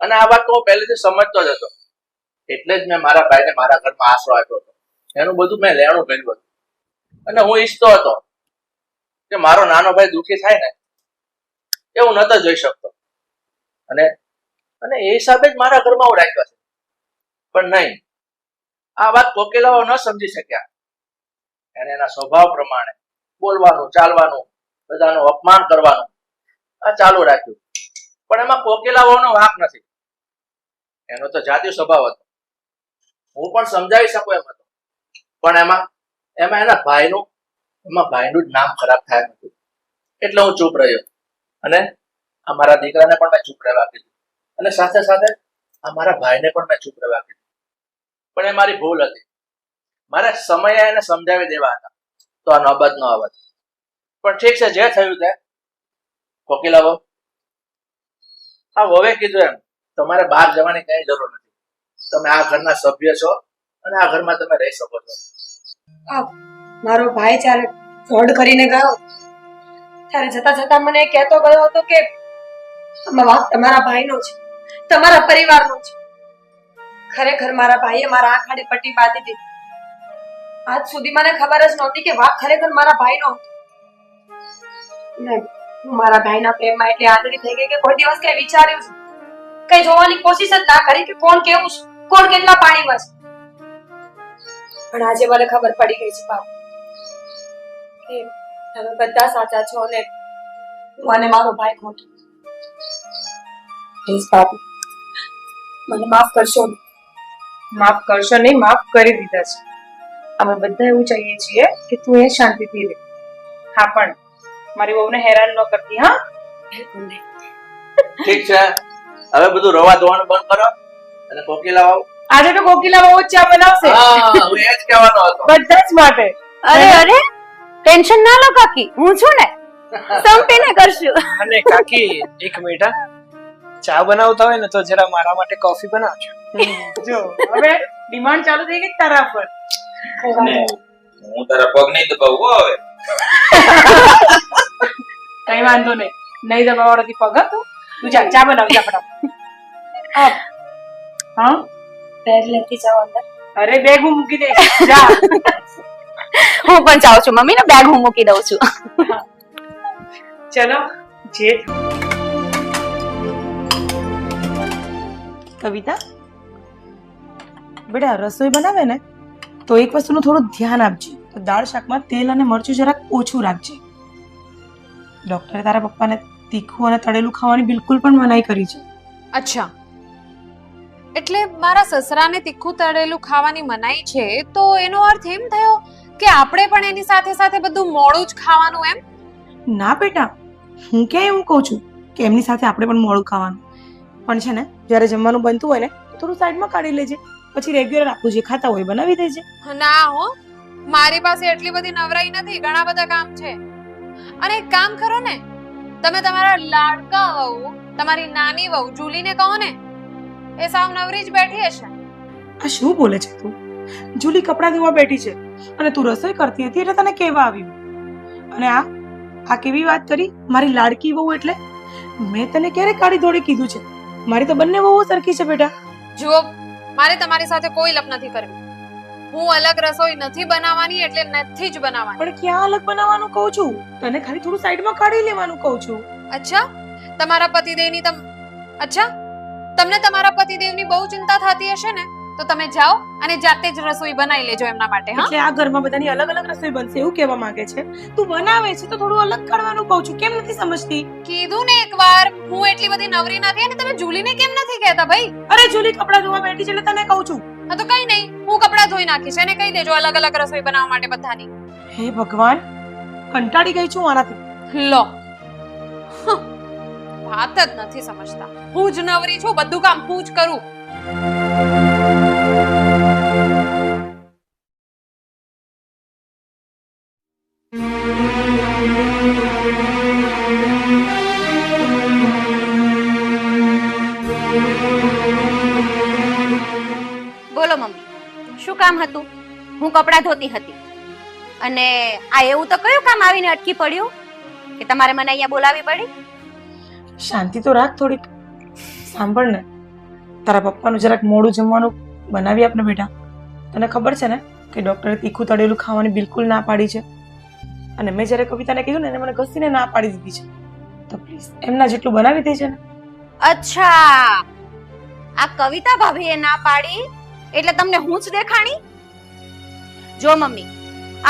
અને આ વાત તો હું પહેલેથી સમજતો જ હતો, એટલે જ મેં મારા ભાઈને મારા ઘરમાં આશરો આપ્યો હતો. એનું બધું મેં લેણું કર્યું હતું અને હું ઈચ્છતો હતો કે મારો નાનો ભાઈ દુઃખી થાય ને એ હું નતો જોઈ શકતો. અને એ હિસાબે જ મારા ઘરમાં હું રાખ્યો છે. પણ નહીં, આ વાત કોકિલાઓ ન સમજી શક્યા. એને એના સ્વભાવ પ્રમાણે બોલવાનું, ચાલવાનું, બધાનું અપમાન કરવાનું આ ચાલુ રાખ્યું. પણ એમાં કોકિલાઓનો વાંક નથી. એનો તો જાતિ સ્વભાવ હતો. હું પણ સમજાવી શકું એમ હતો. પણ એમાં એના ભાઈનું જ નામ ખરાબ થાય હતું. એટલે હું ચૂપ રહ્યો. અને અમારા દીકરાને પણ મેં ચૂપ રહેવા કીધું અને સાથે સાથે અમારા ભાઈને પણ મેં ચૂપ રહેવા કીધું. પણ એ મારી ભૂલ હતી. મારે સમયે એને સમજાવી દેવા હતા તો આ નોબત ન આવત. પણ ઠીક છે, જે થયું તે. કોકિલા વહુ, આ વહુએ કીધું એમ તમારે બહાર જવાની કઈ જરૂર નથી. તમે આ ઘરના સભ્ય છો અને આ ઘરમાં તમે રહી શકો છો. મારો ભાઈ જ્યારે ફ્રોડ કરીને ગયો ત્યારે જતા જતા મને કહેતો ગયો હતો કે વાંક તમારા ભાઈનો છે, તમારા પરિવારનો છે. ખરેખર મારા ભાઈએ મારા આંખ આડે પટ્ટી બાંધી દીધી. આજ સુધી મને ખબર જ નહોતી કે વાંક ખરેખર મારા ભાઈનો હતો. હું મારા ભાઈના પ્રેમમાં એટલી આંધળી થઈ ગઈ કે કોઈ દિવસ કઈ વિચાર્યું જ કઈ જોવાની કોશિશ જ ના કરી કે કોણ કેવું છે, કોણ કેટલા પાણીમાં છે. પણ આજે મને ખબર પડી ગઈ છે બાપુ કે તમે બધા સાચા છો અને હું અને મારો ભાઈ ખોટો. પ્લીઝ બાપુ, મને માફ કરશો. માફ કરશો નહીં, માફ કરી દીધા છે. અમે બધા એવું ચાહીએ છીએ કે તું એ શાંતિથી રહે. હા, પણ મારી વહુને હેરાન ન કરતી. હા, બિલકુલ નહીં. ઠીક છે, હવે બધું રવા ધોવાનું બંધ કરો અને કોકિલા વાવ. આજે તો કોકિલા બહુ જ ચા બનાવશે હા, હું એ જ કહેવાનો હતો. બધા જ માટે. અરે અરે ટેન્શન ના લો કાકી, હું છું ને, સંપીને કરશું. અને કાકી એક મિનિટ હા. ચા બનાવતા હોય ને તો જરા મારા માટે કોફી બનાવજો. જો હવે ડિમાન્ડ ચાલુ થઈ ગઈ તારા પર. હું તારા પગ નહીં દબાવું હો હવે. કઈ વાંધો નહીં, નહીં દબાવવાથી પગ હતો. તું જા ચા બનાવ જા ફટાફટ. આવ. હા બેગ લેતી જાઓ અંદર. અરે બેગ હું મૂકી દે જા. હું પણ જાઉં છું મમ્મી ને, બેગ હું મૂકી દઉં છું. ચલો જે કવિતા બેટા રસોઈ બનાવે ને તો એક વસ્તુનું થોડું ધ્યાન આપજે. તો દાળ શાકમાં તેલ અને મરચું જરાક ઓછું રાખજે. ડોક્ટરે તારા પપ્પાને તીખું અને તળેલું ખાવાની બિલકુલ પણ મનાઈ કરી છે. અચ્છા, એટલે મારા સસરાને તીખું તળેલું ખાવાની મનાઈ છે, તો એનો અર્થ એમ થયો કે આપણે પણ એની સાથે સાથે બધું મોડું જ ખાવાનું એમ? ના બેટા, હું ક્યાં એવું કહું છું કે એમની સાથે આપણે પણ મોડું ખાવાનું. પણ છે ને જ્યારે જમવાનું બનતું હોય ને તો થોડું સાઈડમાં કાઢી લેજે, પછી રેગ્યુલર આપણું જે ખાતા હોય બનાવી દેજે. ના હો, મારી પાસે એટલી બધી નવરાઈ નથી, ઘણા બધા કામ છે. અને એક કામ કરો ને, તમે તમારા લાડકા વહુ, તમારી નાની વહુ જુલીને કહો ને, એ સાવ નવરી જ બેઠી હશે. આ શું બોલે છે તું? જુલી કપડાં ધોવા બેઠી છે અને તું રસોઈ કરતી હતી એટલે તને કહેવા આવ્યું. અને આ કેવી વાત કરી, મારી લાડકી વહુ એટલે? મેં તને ક્યારે કાળી ધોળી કીધું છે? મારી તો બંને વહુઓ સરખી છે બેટા. જુઓ, મારે તમારી સાથે કોઈ લપ નથી કરવી. હું અલગ રસોઈ નથી બનાવવાની એટલે નથી જ બનાવવાની. પણ ક્યાં અલગ બનાવવાનું કહું છું? તને ખાલી થોડું સાઈડમાં કાઢી લેવાનું કહું છું. અચ્છા, તમારા પતિદેવની અચ્છા, તમને તમારા પતિદેવની બહુ ચિંતા થતી હશે ને, તો તમે જાઓ અને જાતે જ રસોઈ બનાવી લેજો એમના માટે. હા, એટલે આ ઘરમાં બધાની અલગ અલગ રસોઈ બનશે એવું કહેવા માંગે છે? તું બનાવે છે તો થોડું અલગ કાઢવાનું કહું છું. કેમ નથી સમજતી? કીધું ને એકવાર, હું એટલી બધી નવરી નથી. અને તમે જુલીને કેમ નથી કહેતા ભાઈ? અરે જુલી કપડાં ધોવા બેઠી છે એટલે તને કહું છું. હા તો કઈ નહીં, હું કપડાં ધોઈ નાખીશ. એને કહી દેજો અલગ અલગ રસોઈ બનાવવા માટે બધાની. હે ભગવાન, કંટાળી ગઈ છું આનાથી. લો, વાત જ નથી સમજતા. હું જ નવરી છું, બધું કામ હું જ કરું. બોલો મમ્મી, શું કામ હતું? હું કપડાં ધોતી હતી અને આ એવું તો કયું કામ આવીને અટકી પડ્યું કે તમારે મને અહીંયા બોલાવી પડી? શાંતિ તો રાખ થોડીક. સાંભળ ને, તારા પપ્પાનું જરાક મોડું જમવાનું બનાવી આપને બેટા. તને ખબર છે ને કે ડોક્ટરે તીખું તળેલું ખાવાની બિલકુલ ના પાડી છે. અને મેં જ્યારે કવિતાને કીધું ને એને મને ઘસીને ના પાડી દીધી છે. તો પ્લીઝ એમના જેટલું બનાવી દેજે ને. અચ્છા, આ કવિતા ભાભીએ ના પાડી એટલે તમને હું જ દેખાણી? જો મમ્મી,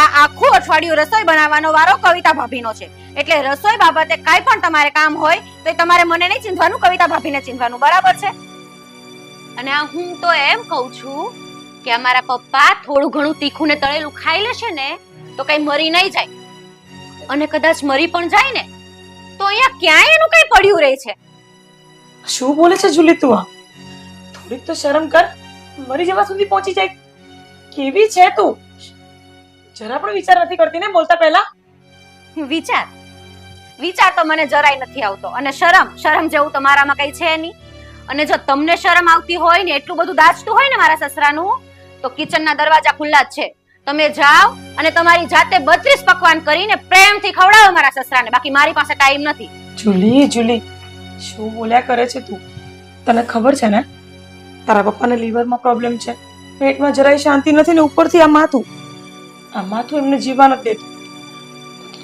આ આખું અઠવાડિયું રસોઈ બનાવવાનો વારો કવિતા ભાભીનો છે. એટલે રસોઈ બાબતે કાઈ પણ તમારે કામ હોય તો એ તમારે મને નહીં ચીંધવાનું, કવિતા ભાભીને ચીંધવાનું. બરાબર છે? અને આ હું તો એમ કહું છું કે અમારા પપ્પા થોડું ઘણું તીખું ને તળેલું ખાઈ લેશે ને તો કઈ મરી નહીં જાય. અને કદાચ મરી પણ જાય ને તો અહીંયા ક્યાંય એનું કઈ પડ્યું રહે છે. શું બોલે છે જુલી તું? આ થોડીક તો શરમ કર. મરી જવા સુધી પહોંચી જાય કેવી છે તું? જરા પણ વિચાર નથી કરતી ને બોલતા પહેલા? વિચાર તો મને જરાય નથી આવતો. અને શરમ જેવું તો મારામાં કઈ છે નહીં. અને જો તમને શરમ આવતી હોય ને, એટલું બધું દાચતું હોય ને મારા સસરાનું, તો કિચનના દરવાજા ખુલ્લા જ છે. તમે જાઓ અને તમારી જાતે 32 પકવાન કરીને પ્રેમથી ખવડાવો મારા સસરાને. બાકી મારી પાસે ટાઈમ નથી. જુલી, શું બોલ્યા કરે છે તું? તને ખબર છે ને તારા પપ્પાને લીવરમાં પ્રોબ્લેમ છે, પેટમાં જરાય શાંતિ નથી ને ઉપરથી આ માથું એમને જીવવા નથી દેતું.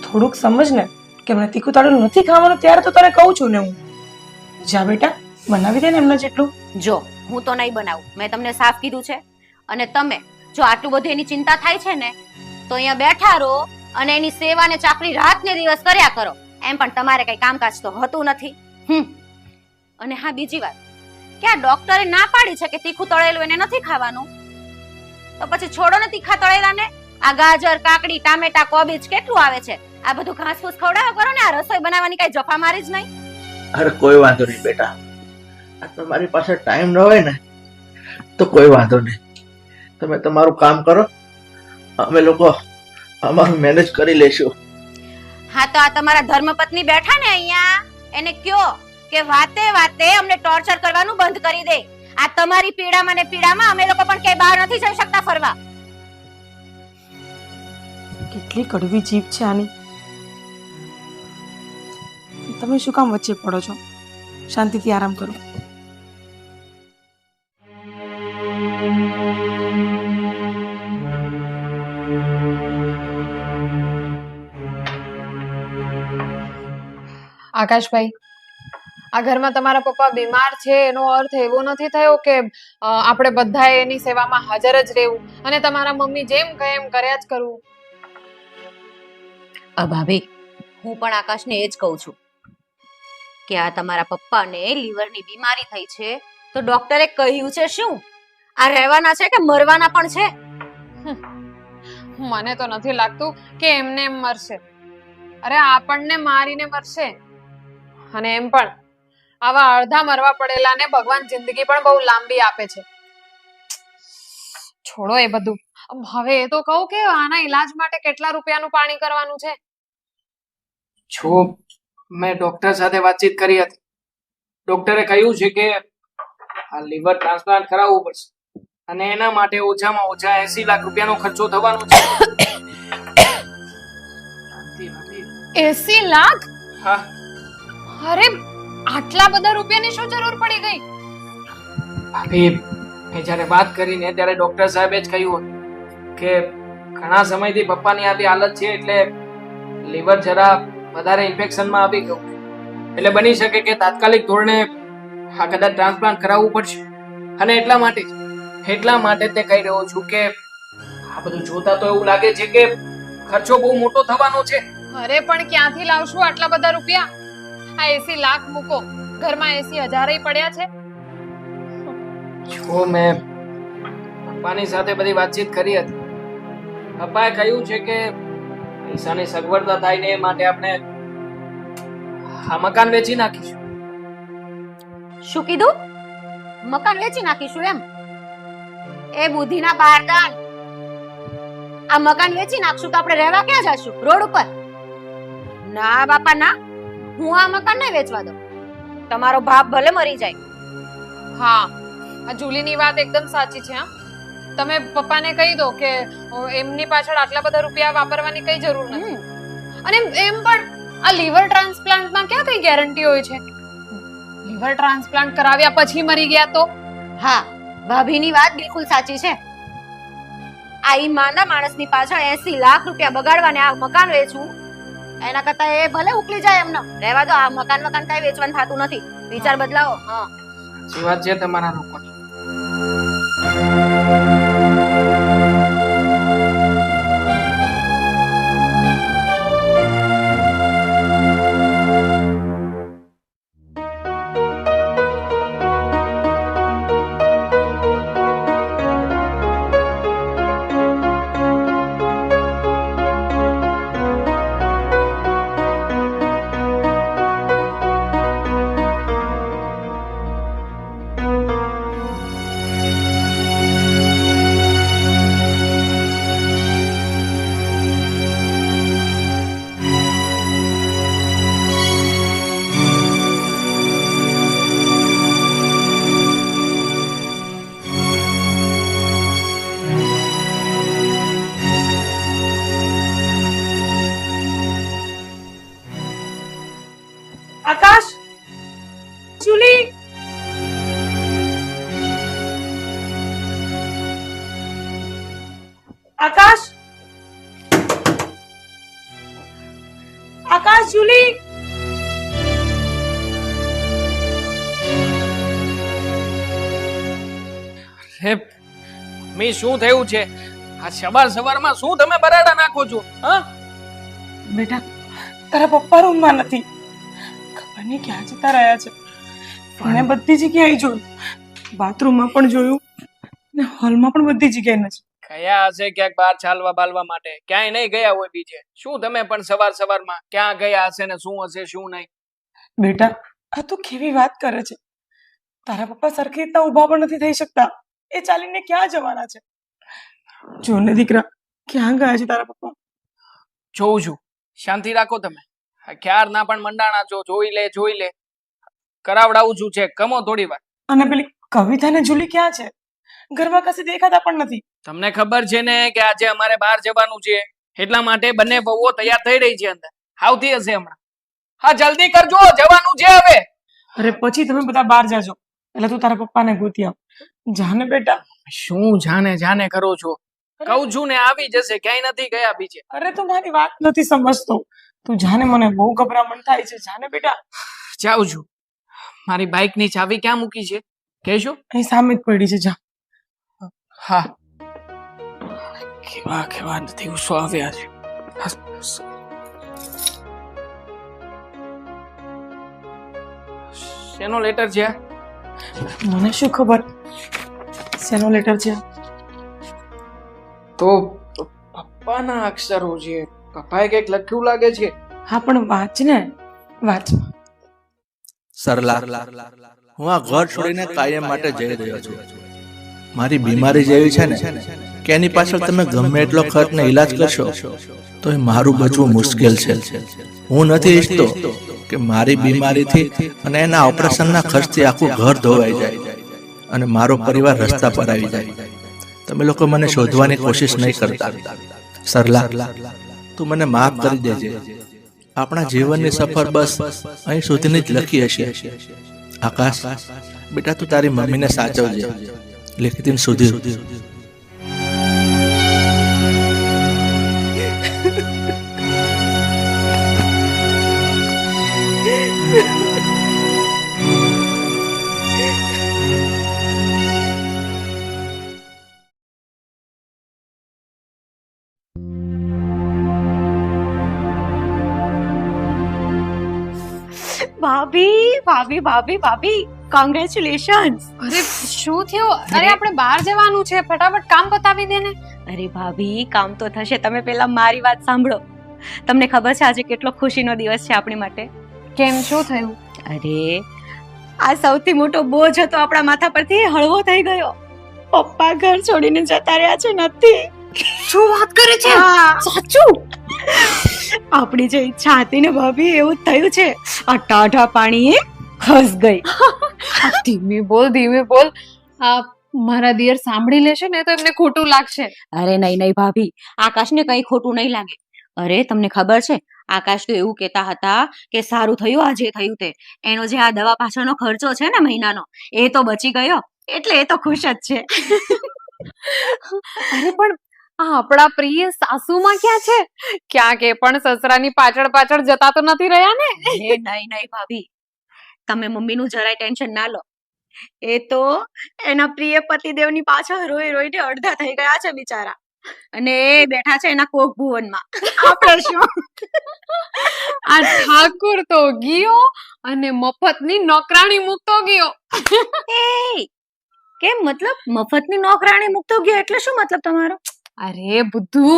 થોડુંક સમજ ને કે મને તીખું તળેલું નથી ખાવાનું. ત્યારે તો તને કહું છું ને હું. જા બેટા, બનાવી દે ને એમના જેટલું. જો હું તો નહીં બનાવું, મેં તમને સાફ કીધું છે. અને તમે જો આટલું બધું એની ચિંતા થાય છે ને તો અહીંયા બેઠા રહો અને એની સેવા ને ચાકરી રાત ને દિવસ કર્યા કરો. એમ પણ તમારે કઈ કામકાજ તો હોતું નથી. અને હા, બીજી વાત કે આ ડોક્ટરે ના પાડી છે કે તીખું તળેલું એને નથી ખાવાનું, તો પછી છોડો ને તીખા તળેલાને. આ ગાજર, કાકડી, ટામેટા, કોબીજ કેટલું આવે છે. આ બધું ઘાસફૂસ ખવડાવો કરો ને. આ રસોઈ બનાવવાની કઈ જફા મારી જ નહીં. અરે કોઈ વાંધો નહીં બેટા, આ તમારી પાસે ટાઈમ ન હોય ને તો કોઈ વાંધો નહીં, તમે તમારું કામ કરો, અમે લોકો અમારું મેનેજ કરી લેશું. હા તો આ તમારા ધર્મપત્ની બેઠા ને અહીંયા, એને કયો કે વાતે વાતે અમને ટોર્ચર કરવાનું બંધ કરી દે. આ તમારી પીડામાં ને પીડામાં અમે લોકો પણ ક્યાંય બહાર નથી જઈ શકતા ફરવા. કેટલી કડવી જીભ છે આની. તમે શું કામ વચ્ચે પડો છો? શાંતિથી આરામ કરો. આકાશભાઈ, આ ઘરમાં તમારા પપ્પા બીમાર છે એનો અર્થ એવો નથી થયો કે આપણે બધાએ એની સેવામાં હાજર જ રહેવું અને તમારા મમ્મી જેમ કહે એમ કર્યા જ કરવું. ભાભી, હું પણ આકાશને એ જ કહું છું કે આ તમારા પપ્પાને લીવરની બીમારી થઈ છે તો ડોક્ટરે કહ્યું છે શું? આ રહેવાના છે કે મરવાના પણ છે? મને તો નથી લાગતું કે એમને એમ મરશે. અરે આપણને મારીને મરશે. અને એમ પણ આવા અડધા મરવા પડેલાને ભગવાન જિંદગી પણ બહુ લાંબી આપે છે. છોડો એ બધું. હવે એ તો કહું કે આના ઈલાજ માટે કેટલા રૂપિયાનું પાણી કરવાનું છે? જો મેં ડોક્ટર સાથે વાતચીત કરી હતી. ડોક્ટરે કહ્યું છે કે આ લીવર ટ્રાન્સપ્લાન્ટ કરાવવું પડશે અને એના માટે ઓછામાં ઓછા 80 લાખ રૂપિયાનો ખર્ચો થવાનો છે. 80 લાખ? હા. અરે આટલા બધા રૂપિયાની શું જરૂર પડી ગઈ? ભાભી, મેં જ્યારે વાત કરીને ત્યારે ડોક્ટર સાહેબે જ કહ્યું કે ઘણા સમયથી પપ્પાની આવી હાલત છે એટલે લીવર જરા વધારે ઇન્ફેક્શનમાં આવી ગયું, એટલે બની શકે કે તાત્કાલિક ધોરણે આ કદાચ ટ્રાન્સપ્લાન્ટ કરાવવું પડશે. અને એટલા માટે તે કહી રહ્યો છું કે આ બધું જોતા તો એવું લાગે છે કે ખર્ચો બહુ મોટો થવાનો છે. અરે પણ ક્યાંથી લાવશું આટલા બધા રૂપિયા? આ 80 લાખ મૂકો, ઘરમાં 80,000 પડ્યા છે. જો મેં પપ્પાની સાથે બધી વાતચીત કરી હતી. પપ્પાએ કહ્યું છે કે પૈસાની સગવડતા થાય ને એ માટે આપણે આ મકાન વેચી નાખીશું. શું કીધું? મકાન વેચી નાખીશું એમ? એ બુદ્ધિના બારદાન! આ મકાન વેચી નાખશું તો આપણે રહેવા ક્યાં જશું? રોડ ઉપર? ના બાપા ના, હું આ મકાન નહીં વેચવા દઉં. તમારો બાપ ભલે મરી જાય. હા, આ જુલીની વાત એકદમ સાચી છે. હા, તમે પપ્પાને કહી દો કે એમની પાછળ આટલા બધા રૂપિયા વાપરવાની કઈ જરૂર નથી. અને એમ પણ આ લીવર ટ્રાન્સપ્લાન્ટમાં ક્યાં કઈ ગેરંટી હોય છે? લીવર ટ્રાન્સપ્લાન્ટ કરાવ્યા પછી મરી ગયા તો? હા, ભાભીની વાત બિલકુલ સાચી છે. આ ઈમાનદાર માણસની પાછળ 80 લાખ રૂપિયા બગાડવાને આ મકાન વેચવું, એના કરતા એ ભલે ઉકલી જાય એમને. રહેવા દો, આ મકાન કઈ વેચવાનું થતું નથી. વિચાર બદલાવો. હા, સાચી વાત છે તમારા લોકોની. આકાશ, જુલી, આકાશ, આકાશ, જુલી. મી શું થયું છે? આ સવારમાં શું તમે બરાડા નાખો છો? હા બેટા, તારા પપ્પા રૂમમાં નથી. ખબર નહીં ક્યાં જતા રહ્યા છે. મને બધી જગ્યાએ જોયું, બાથરૂમમાં પણ જોયું ને હોલમાં પણ બધી જગ્યાએ નથી. ગયા હશે ક્યાંક બહાર ચાલવા બાલવા માટે, ક્યાંય નહીં ગયા હોય બીજે. શું તમે પણ સવારમાં ક્યાં ગયા હશે ને શું હશે શું નહીં? બેટા, આ તું કેવી વાત કરે છે? તારા પપ્પા સરખી રીતના ઊભા પણ નથી થઈ શકતા. એ ચાલીને ક્યાં જવાના છે? જો ને દીકરા, ક્યાં ગયા છે તારા પપ્પા? જોઉં છું, શાંતિ રાખો તમે. આ ક્યારના પણ મંડાણા છો, જોઈ લે કરાવડાવું છું ચેક. કમો થોડી વાર. અને પેલી કવિતા ને જુલી ક્યાં છે? ઘરમાં કશે દેખાતા પણ નથી. તમને ખબર છે ને કે આજે અમારે બહાર જવાનું છે, એટલા માટે બંને વહુઓ તૈયાર થઈ રહી છે અંદર. આવતી હશે હમણાં. હા જલ્દી કરજો, જવાનું છે હવે. અરે પછી તમે બધા બહાર જાજો, એટલે તું તારા પપ્પાને ગોતી આવ. જાને બેટા. શું જાને કરો છો? કહું છું ને આવી જશે, ક્યાંય નથી ગયા બીજે. અરે તું મારી વાત નથી સમજતો. તું જાને, મને બહુ ગભરામણ થાય છે. જાને બેટા. જાઉં છું. મારી બાઇક ની ચાવી ક્યાં મૂકી છે કહેજો? અહીં સામે જ પડી છે. જા. હા. કેવા દિવસો આવ્યા છે. શેનો લેટર છે? મને શું ખબર શેનો લેટર છે? તો પપ્પાના અક્ષરો છે. પપ્પાએ કંઈક લખ્યું લાગે છે. હા પણ વાંચ ને, વાંચ. સરલા, હું આ ઘર છોડીને કાયમ માટે જઈ રહ્યો છું. મારી બીમારી જેવી છે ને કે એની પાછળ તમે ગમે એટલો ખર્ચ ને ઈલાજ કરશો તો એ મારું બચવું મુશ્કેલ છે. હું નથી ઈચ્છતો કે મારી બીમારીથી અને એના ઓપરેશનના ખર્ચથી આખું ઘર ધોવાઈ જાય અને મારો પરિવાર રસ્તા પર આવી જાય. તમે લોકો મને શોધવાની કોશિશ નહીં કરતા. સરલા, તું મને માફ કરી દેજે. આપણા જીવનની સફર બસ અહીં સુધીની જ લખી હશે. આકાશ બેટા, તું તારી મમ્મીને સાચવજે. લેખિતિન સુધી. ભાભી કોંગ્રેચ્યુલેશન. અરે શું થયું? અરે આપણે બહાર જવાનું છે, ફટાફટ કામ પતાવી દે ને. અરે ભાભી, કામ તો થશે. તમે પેલા મારી વાત સાંભળો. તમને ખબર છે આજે કેટલો ખુશીનો દિવસ છે આપણી માટે? કેમ, શું થયું? અરે આ સૌથી મોટો બોજ હતો આપણા માથા પરથી હળવો થઈ ગયો. પપ્પા ઘર છોડીને જતા રહ્યા છે. નથી. શું વાત કરે છે? સાચું. આપણી જે ઈચ્છા હતી ને ભાભી, એવું જ થયું છે. આ ટાઢા પાણીએ ખસ ગઈ. ધીમે બોલ. મારા દિયર સાંભળી લેશે ને તો એમને ખોટું લાગશે. અરે નહીં ભાભી, આકાશને કઈ ખોટું નહીં લાગે. અરે તમને ખબર છે, આકાશ તો એવું કહેતા હતા કે સારું થયું આ જે થયું તે. એનો જે આ દવા પાછળનો ખર્ચો છે ને મહિનાનો, એ તો બચી ગયો, એટલે એ તો ખુશ જ છે. અરે પણ આપણા પ્રિય સાસુમાં ક્યાં છે? ક્યાંક એ પણ સસરાની પાછળ જતા તો નથી રહ્યા ને? નહીં ભાભી, તમે મમ્મીનું જરાય ટેન્શન ના લો. એ તો એના પ્રિય પતિદેવની પાછળ રોઈને અડધા થઈ ગયા છે બિચારા. અને એ બેઠા છે એના કોક ભુવનમાં. આપણે શું? આ ઠાકુર તો ગયો અને મફતની નોકરાણી મૂકતો ગયો. એ કેમ? મતલબ મફતની નોકરાણી મૂકતો ગયો એટલે શું મતલબ તમારો? અરે બુદ્ધુ,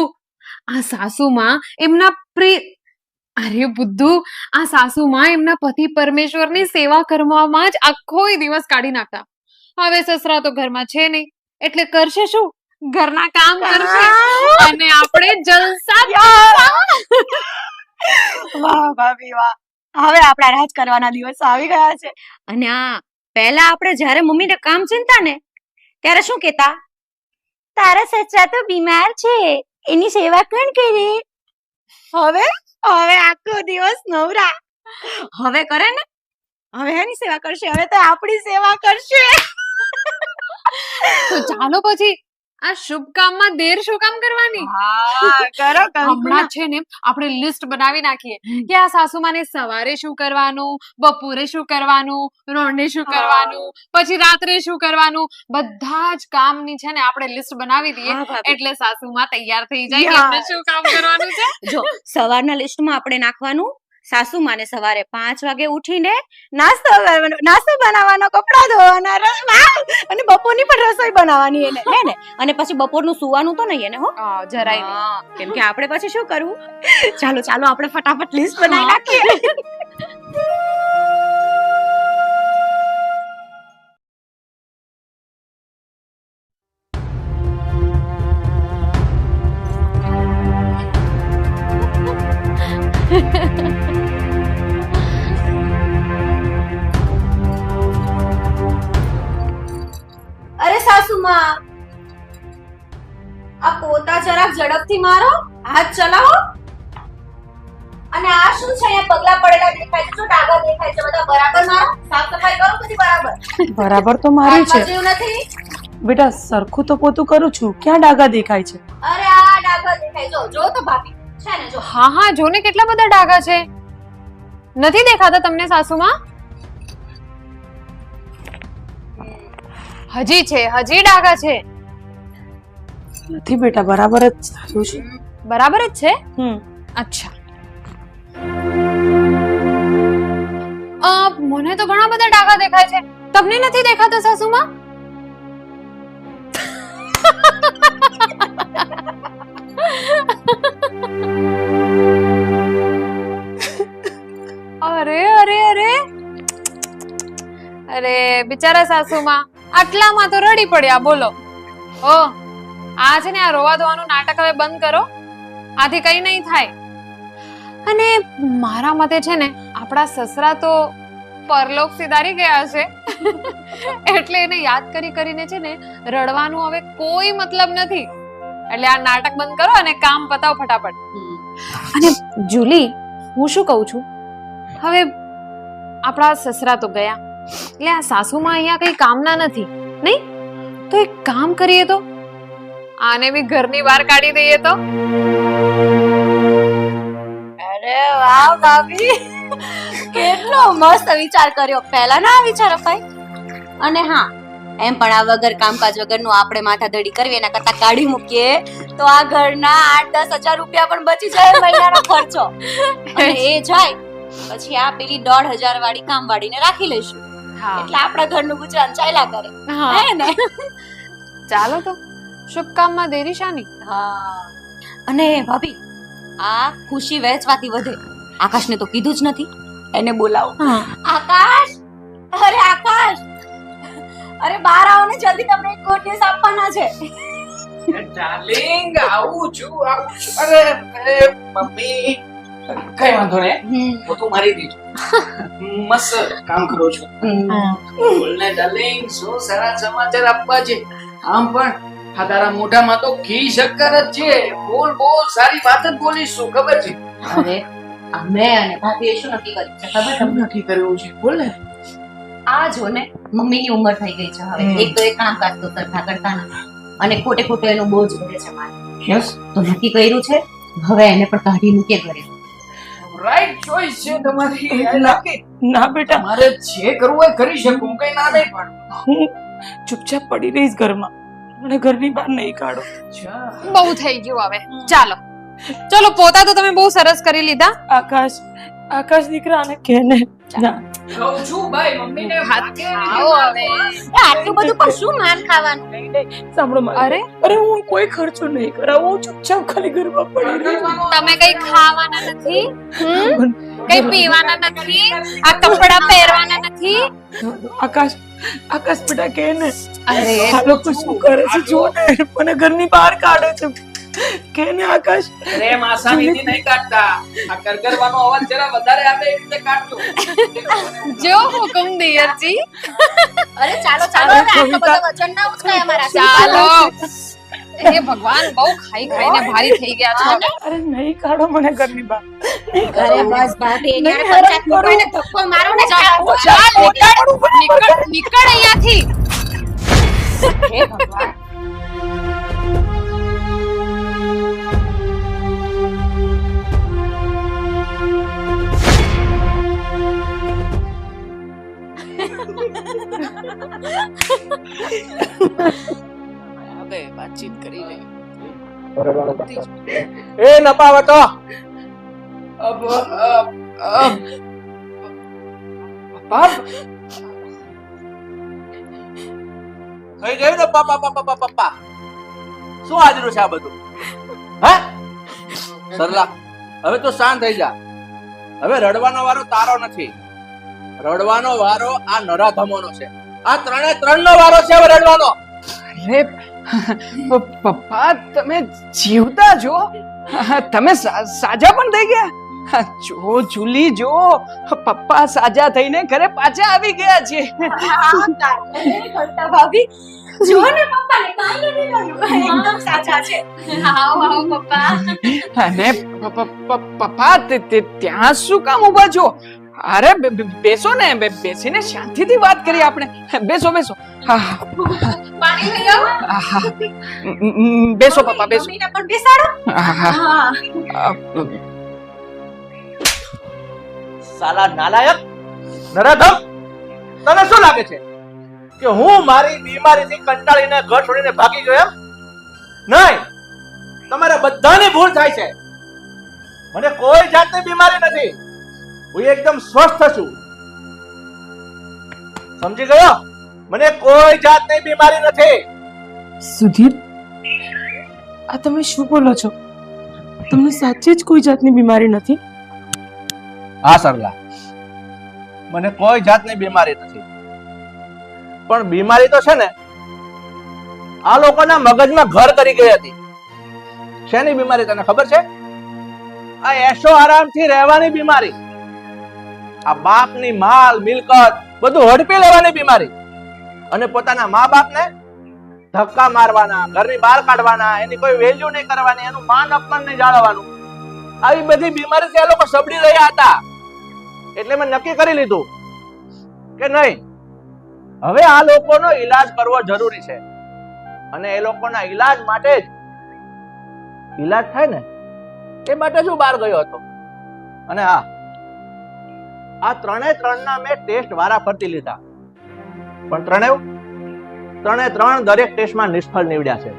આ સાસુમાં એમના એમના પતિ પરમેશ્વરની સેવા કરવામાં જ આખો દિવસ કાઢી નાખતા. હવે સસરા તો ઘરમાં છે નહીં, એટલે કરશે શું? ઘરના કામ કરશે અને આપણે જલસા. વાહ ભાભી વાહ, હવે આપણા રાજ કરવાના દિવસો આવી ગયા છે. અને આ પહેલા આપણે જ્યારે મમ્મીને કામ ચિંતા ને ત્યારે શું કહેતા? તારા સસરા તો બીમાર છે, એની સેવા કોણ કરે? હવે આખો દિવસ નવરા. હવે કરે ને, હવે એની સેવા કરશે, હવે તો આપણી સેવા કરશે. તો ચાલો પછી આ શુભ કામમાં દેર શું કામ કરવાની? કરો હમણાં છે ને આપણે લિસ્ટ બનાવી નાખીએ કે આ સાસુમાને સવારે શું કરવાનું, બપોરે શું કરવાનું, રોંઢે શું કરવાનું, પછી રાત્રે શું કરવાનું, બધા જ કામની છે ને આપણે લિસ્ટ બનાવી દઈએ, એટલે સાસુમાં તૈયાર થઈ જાય કે આપણે શું કામ કરવાનું છે. જો સવારના લિસ્ટમાં આપણે નાખવાનું, સાસુમાને સવારે 5 વાગે ઉઠીને નાસ્તો બનાવવાનો, કપડાં ધોવાના, અને બપોરની પણ રસોઈ બનાવવાની એને, હે ને? અને પછી બપોરનું સુવાનું તો નહીં એને, હો જરાય નહીં, કેમ કે આપણે પછી શું કરવું? ચાલો આપણે ફટાફટ લિસ્ટ બનાવી નાખીએ. અરે સાસુમાં, આ પોતા જરાક ઝડપથી મારો, હાથ ચલાવો. અને આ શું છે, અહીંયા પગલા પડેલા દેખાય છે, ડાઘા દેખાય છે, બધા બરાબર મારો, સાફ સફાઈ કરો બધી બરાબર. બરાબર તો મારી છે હાથમાં જીવ નથી. બેટા, સરખું તો પોતું કરું છું, ક્યાં ડાઘા દેખાય છે? અરે આ ડાઘા દેખાય, જો તો ભાભી છે ને, જો. હા હા, જો ને કેટલા બધા ડાઘા છે. નથી દેખાતા તમને સાસુમાં? હજી છે, હજી ડાઘા છે. નથી બેટા, બરાબર જ થયું છે. બરાબર જ છે. અચ્છા. મને તો ઘણા બધા ડાઘા દેખાય છે. તમને નથી દેખાતા સાસુમાં? અરે અરે અરે અરે બિચારા સાસુમાં, આટલામાં તો રડી પડ્યા. બોલો. ઓ આ છે ને, આ રોવા ધોવાનું નાટક હવે બંધ કરો. આથી કઈ નહીં થાય. અને મારા મતે છે ને, આપણા સસરા તો પરલોક સિધારી ગયા છે. એટલે એને યાદ કરીને છે ને, રડવાનું હવે કોઈ મતલબ નથી. એટલે આ નાટક બંધ કરો અને કામ પતાવો ફટાફટ. અને જુલી, હું શું કહું છું, હવે આપણા સસરા તો ગયા, એટલે આ સાસુમાં અહીંયા કઈ કામના નથી, નહીં? તો એક કામ કરીએ તો, આને બી ઘરની બહાર કાઢી દઈએ તો. અરે વાહ ભાભી, કેટલો મસ્ત વિચાર કર્યો. પહેલા ના આ વિચાર અપાય. અને હા, એમ પણ આ વગર કામકાજ વગરનું આપણે માથાદડી કરવી એના કરતા કાઢી મૂકીએ તો આ ઘરના 8-10 હજાર રૂપિયા પણ બચી જાય મહિનાનો ખર્ચો. અને એ જાય પછી આ પેલી 1,500 વાળી કામવાળીને રાખી લઈશું. એટલે આપણા ઘરનું ગુજરાન ચાલ્યા કરે. હે ને? ચાલો તો, શુભ કામમાં દેરી શાની. હા. અને ભાભી, આ ખુશી વહેંચવાથી વધે. આકાશને તો કીધું જ નથી, એને બોલાવો. આકાશ, અરે આકાશ, અરે બહાર આવો ને જલ્દી, તમને એક ગુડ ન્યૂઝ આપવાના છે. ડાર્લિંગ, આવું છું. અરે મમ્મી, કઈ વાંધો નહીં, પોતું મારી દીધું. મસ્ત કામ કરો છો. બોલને ડાર્લિંગ, શું સારા સમાચાર આપવા છે? આમ પણ આ તારા મોઢામાં તો ઘી શક્કર જ છે. બોલ બોલ, સારી વાત જ બોલીશું, ખબર છે? અરે અમે અને ભાભીએ શું નક્કી કર્યું છે ખબર તમને? નક્કી કર્યું છે, બોલ ને. આ જો ને, મમ્મીની ઉંમર થઈ ગઈ છે હવે. એક તો એ કામકાજ તો સરખા કરતા નથી, અને ખોટે ખોટો એનો બોજ વધે છે મારે. યસ, તો નક્કી કર્યું છે, હવે એને પણ કાઢી મૂકે ઘરે. રાઈટ ચોઈસ છે તમારી. I like it. ના બેટા, મારે જે કરવું હોય કરી શકું, કઈ ના નહીં પાડું. હું ચૂપચાપ પડી રહીશ ઘરમાં, મને ઘરની બહાર નહીં કાઢો. બહુ થઈ ગયું હવે. ચાલો ચલો, પોતા તો તમે બહુ સરસ કરી લીધા. આકાશ, આકાશ દીકરાને કે ને. ના, કહું છું ભાઈ, મમ્મીને વાગે આવો હવે. આટલું બધું પણ શું માન ખાવાનું? સાંભળો મારી અરે અરે હું કોઈ ખર્ચો નહીં કરાવું, હું ચૂપચાપ ખાલી ઘરમાં પડી રહીશ. તમે કઈ ખાવાના નથી, કઈ પીવાના નથી, આ કપડા પહેરવાના નથી. આકાશ, આકાશ બેટા કે ને. અરે આ લોકો શું કરે છે જો ને, મને ઘરની બહાર કાઢે છે. કે ને આકાશ. પ્રેમ આસાનીથી નહીં કાઢતા. આ કરગરવાનો અવાજ જરા વધારે આવે એ રીતે કાઢજો. જો હુકમ દિયરજી. અરે ચાલો ચાલો, હવે આટલો બધો વજન ના ઉચકાય અમારા. ચાલો. હે ભગવાન, બહુ ખાઈ ખાઈને ભારી થઈ ગયા છો. અરે નહીં કાઢો મને ઘરની બહાર. અરે બસ ભાભી, એને પંચાયત મૂકીને ધક્કો મારો ને. ચાલ, નીકળ અહીંયાથી. હે ભગવાન. હવે વાતચીત કરી લઈએ. એ નપાવતો બાપ, થઈ ગયું ને પપ્પા પપ્પા પપ્પા? શું હાજરું છે આ બધું? હે સરલા, હવે તો શાંત થઈ જા. હવે રડવાનો વારો તારો નથી, રડવાનો વારો આ નરાધમોનો છે. આ ત્રણનો વારો છે હવે રડવાનો. અરે પપ્પા, તમે જીવતા છો? તમે સાજા પણ થઈ ગયા? જો જુલી જો, પપ્પા સાજા થઈને ઘરે પાછા આવી ગયા છે. ભાભી જો ને પપ્પાને કાંઈ નથી થયું, એકદમ સાચા છે. આવો આવો પપ્પા. અને પપ્પા ત્યાં શું કામ ઊભા છો? અરે બેસો ને, બેસીને શાંતિથી વાત કરીએ આપણે. બેસો બેસો. હા પાણી લઈ આવો. હા બેસો પપ્પા બેસો. મમ્મીને પણ બેસાડો. હા સાલા નાલાયક નરાધમ, તને શું લાગે છે કે હું મારી બીમારીથી કંટાળીને ઘર છોડીને ભાગી ગયો એમ? નહીં, તમારે બધાની ભૂલ થાય છે. મને કોઈ જાતની બીમારી નથી, હું એકદમ સ્વસ્થ છું. સમજી ગયો? મને કોઈ જાતની બીમારી નથી. સુધીર, આ તમે શું બોલો છો? તમને સાચે જ કોઈ જાતની બીમારી નથી? હા સરલા, મને કોઈ જાતની બીમારી નથી, પણ બીમારી તો છે ને આ લોકોના મગજમાં ઘર કરી ગઈ હતી. શેની બીમારી તને ખબર છે? આ એશો આરામથી રહેવાની બીમારી, આ બાપની માલ મિલકત બધું હડપી લેવાની બીમારી, અને પોતાના મા બાપને ધક્કા મારવાના, ઘરની બહાર કાઢવાના, એની કોઈ વેલ્યુ નહીં કરવાની, એનું માન અપમાન નહીં જાળવવાનું. આવી બધી બીમારીથી આ લોકો સબડી રહ્યા હતા. એટલે મેં નક્કી કરી લીધું કે નહીં, હવે આ લોકોનો ઈલાજ કરવો જરૂરી છે, અને એ લોકોના ઈલાજ માટે જ ઈલાજ થાય ને એ માટે જ હું બહાર ગયો હતો. અને હા, આ ત્રણના મેં ટેસ્ટ વારાફરતી લીધા, પણ ત્રણે ત્રણ દરેક ટેસ્ટમાં નિષ્ફળ નીવડ્યા છે.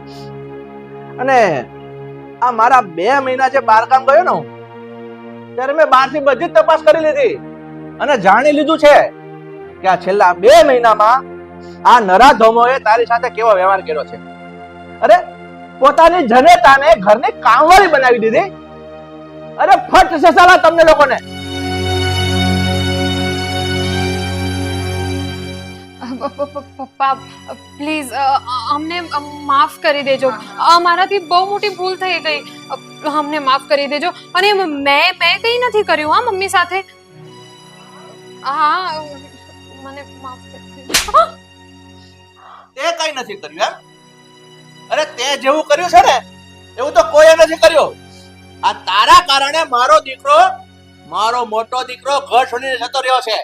અને આ મારા 2 મહિના જે બહારગામ ગયો ને હું, ત્યારે મેં બહારથી બધી જ તપાસ કરી લીધી અને જાણી લીધું છે કે આ છેલ્લા 2 મહિનામાં આ નરાધમોએ તારી સાથે કેવો વ્યવહાર કર્યો છે. અરે પોતાની જનેતાને ઘરની કામવાળી બનાવી દીધી. અરે ફટ છે સાલા તમને લોકોને. પપ્પા પ્લીઝ અમને માફ કરી દેજો. અમારાથી બહુ મોટી ભૂલ થઈ ગઈ. અમને માફ કરી દેજો. અને મેં કંઈ નથી કર્યું હા મમ્મી સાથે. હા મને માફ કરી દેજો. તે કઈ નથી કર્યું એમ? અરે તે જેવું કર્યું છે ને એવું તો કોઈએ નથી કર્યું. આ તારા કારણે મારો મોટો દીકરો ઘર છોડીને જતો રહ્યો છે.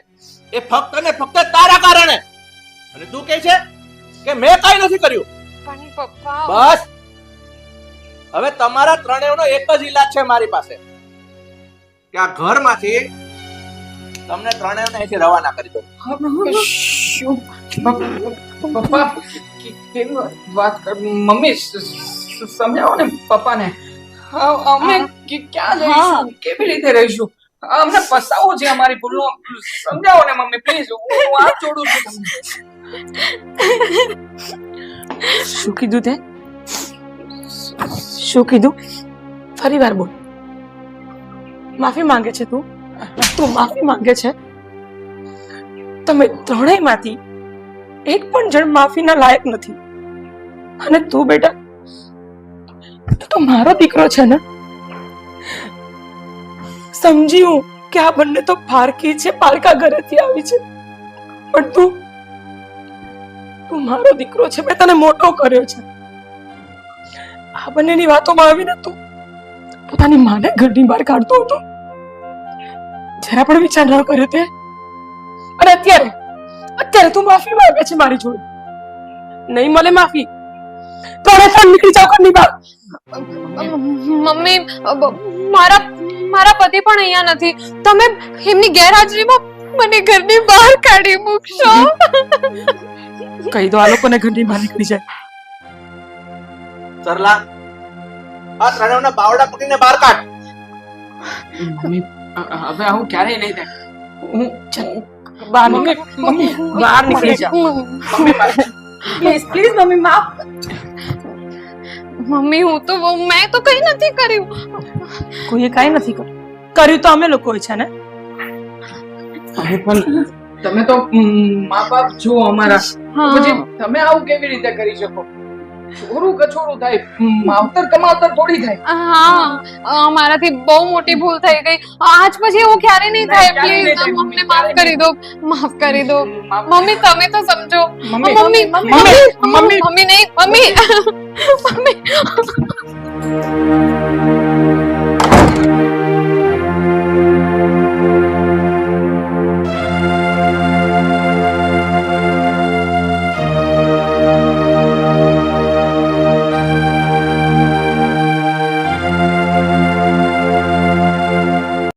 એ ફક્ત ને ફક્ત તારા કારણે. અને તું કહે છે કે મેં કઈ નથી કર્યું. પણ પપ્પા બસ, હવે તમારા ત્રણેયનો એક જ ઈલાજ છે મારી પાસે, કે આ ઘરમાંથી તમને ત્રણેયને અહીંથી રવાના કરી દો. શું પપ્પા કેવી વાત કર? મમ્મી સમજાવો ને પપ્પાને. અમે ક્યાં જઈશું, કેવી રીતે રહીશું? અમને પસ્તાવો છે અમારી ભૂલનો. સમજાવો ને મમ્મી પ્લીઝ, હું હાથ જોડું છું તમને. શું કીધું તે? શું કીધું? ફરી વાર બોલ. માફી માંગે છે તું માફી માંગે છે? તમે ત્રણેયમાંથી એક પણ જણ માફીના લાયક નથી. અને તું બેટા, તો મારો દીકરો છે ને. સમજી હું કે આ બંને તો પારકી છે, પારકા ઘરેથી આવી છે, પણ તું મારો દીકરો છે. મેં તને મોટો કર્યો છે. આ બંનેની વાતોમાં આવીને તું પોતાની માને ઘરની બહાર કાઢતો હતો. જરા પણ વિચાર ન કર્યો તે. અને અત્યારે તું માફી માંગે છે મારી જોડે. નહીં મળે માફી તો નીકળી જાવ ઘરની બહાર. મમ્મી મારા પતિ પણ અહીંયા નથી. તમે એમની ગેરહાજરીમાં મને ઘરની બહાર કાઢી મૂકશો? કહી દો આ લોકોને ઘરની બહાર નીકળી જાય. સરલા, આ ત્રણેયના બાવડા પકડીને બહાર કાઢ. મમ્મી હવે આવું ક્યારેય નહીં થાય. હું બહાર નીકળી જા. પ્લીઝ મમ્મી માફ. મમ્મી મેં તો કંઈ નથી કર્યું. કોઈએ કાંઈ નથી કર્યું તો અમે લોકો છે ને. હવે પણ તમે તો મા બાપ છો અમારા, પછી તમે આવું કેવી રીતે કરી શકો? ચોરું કછોરું થાય, માવતર કમાવતર થોડી થાય. હા મારાથી બહુ મોટી ભૂલ થઈ ગઈ. આજ પછી એવું ક્યારે નહીં થાય. પ્લીઝ મમ્મીને માફ કરી દો, માફ કરી દો. મમ્મી તમે તો સમજો. મમ્મી મમ્મી મમ્મી મમ્મી નહીં મમ્મી મમ્મી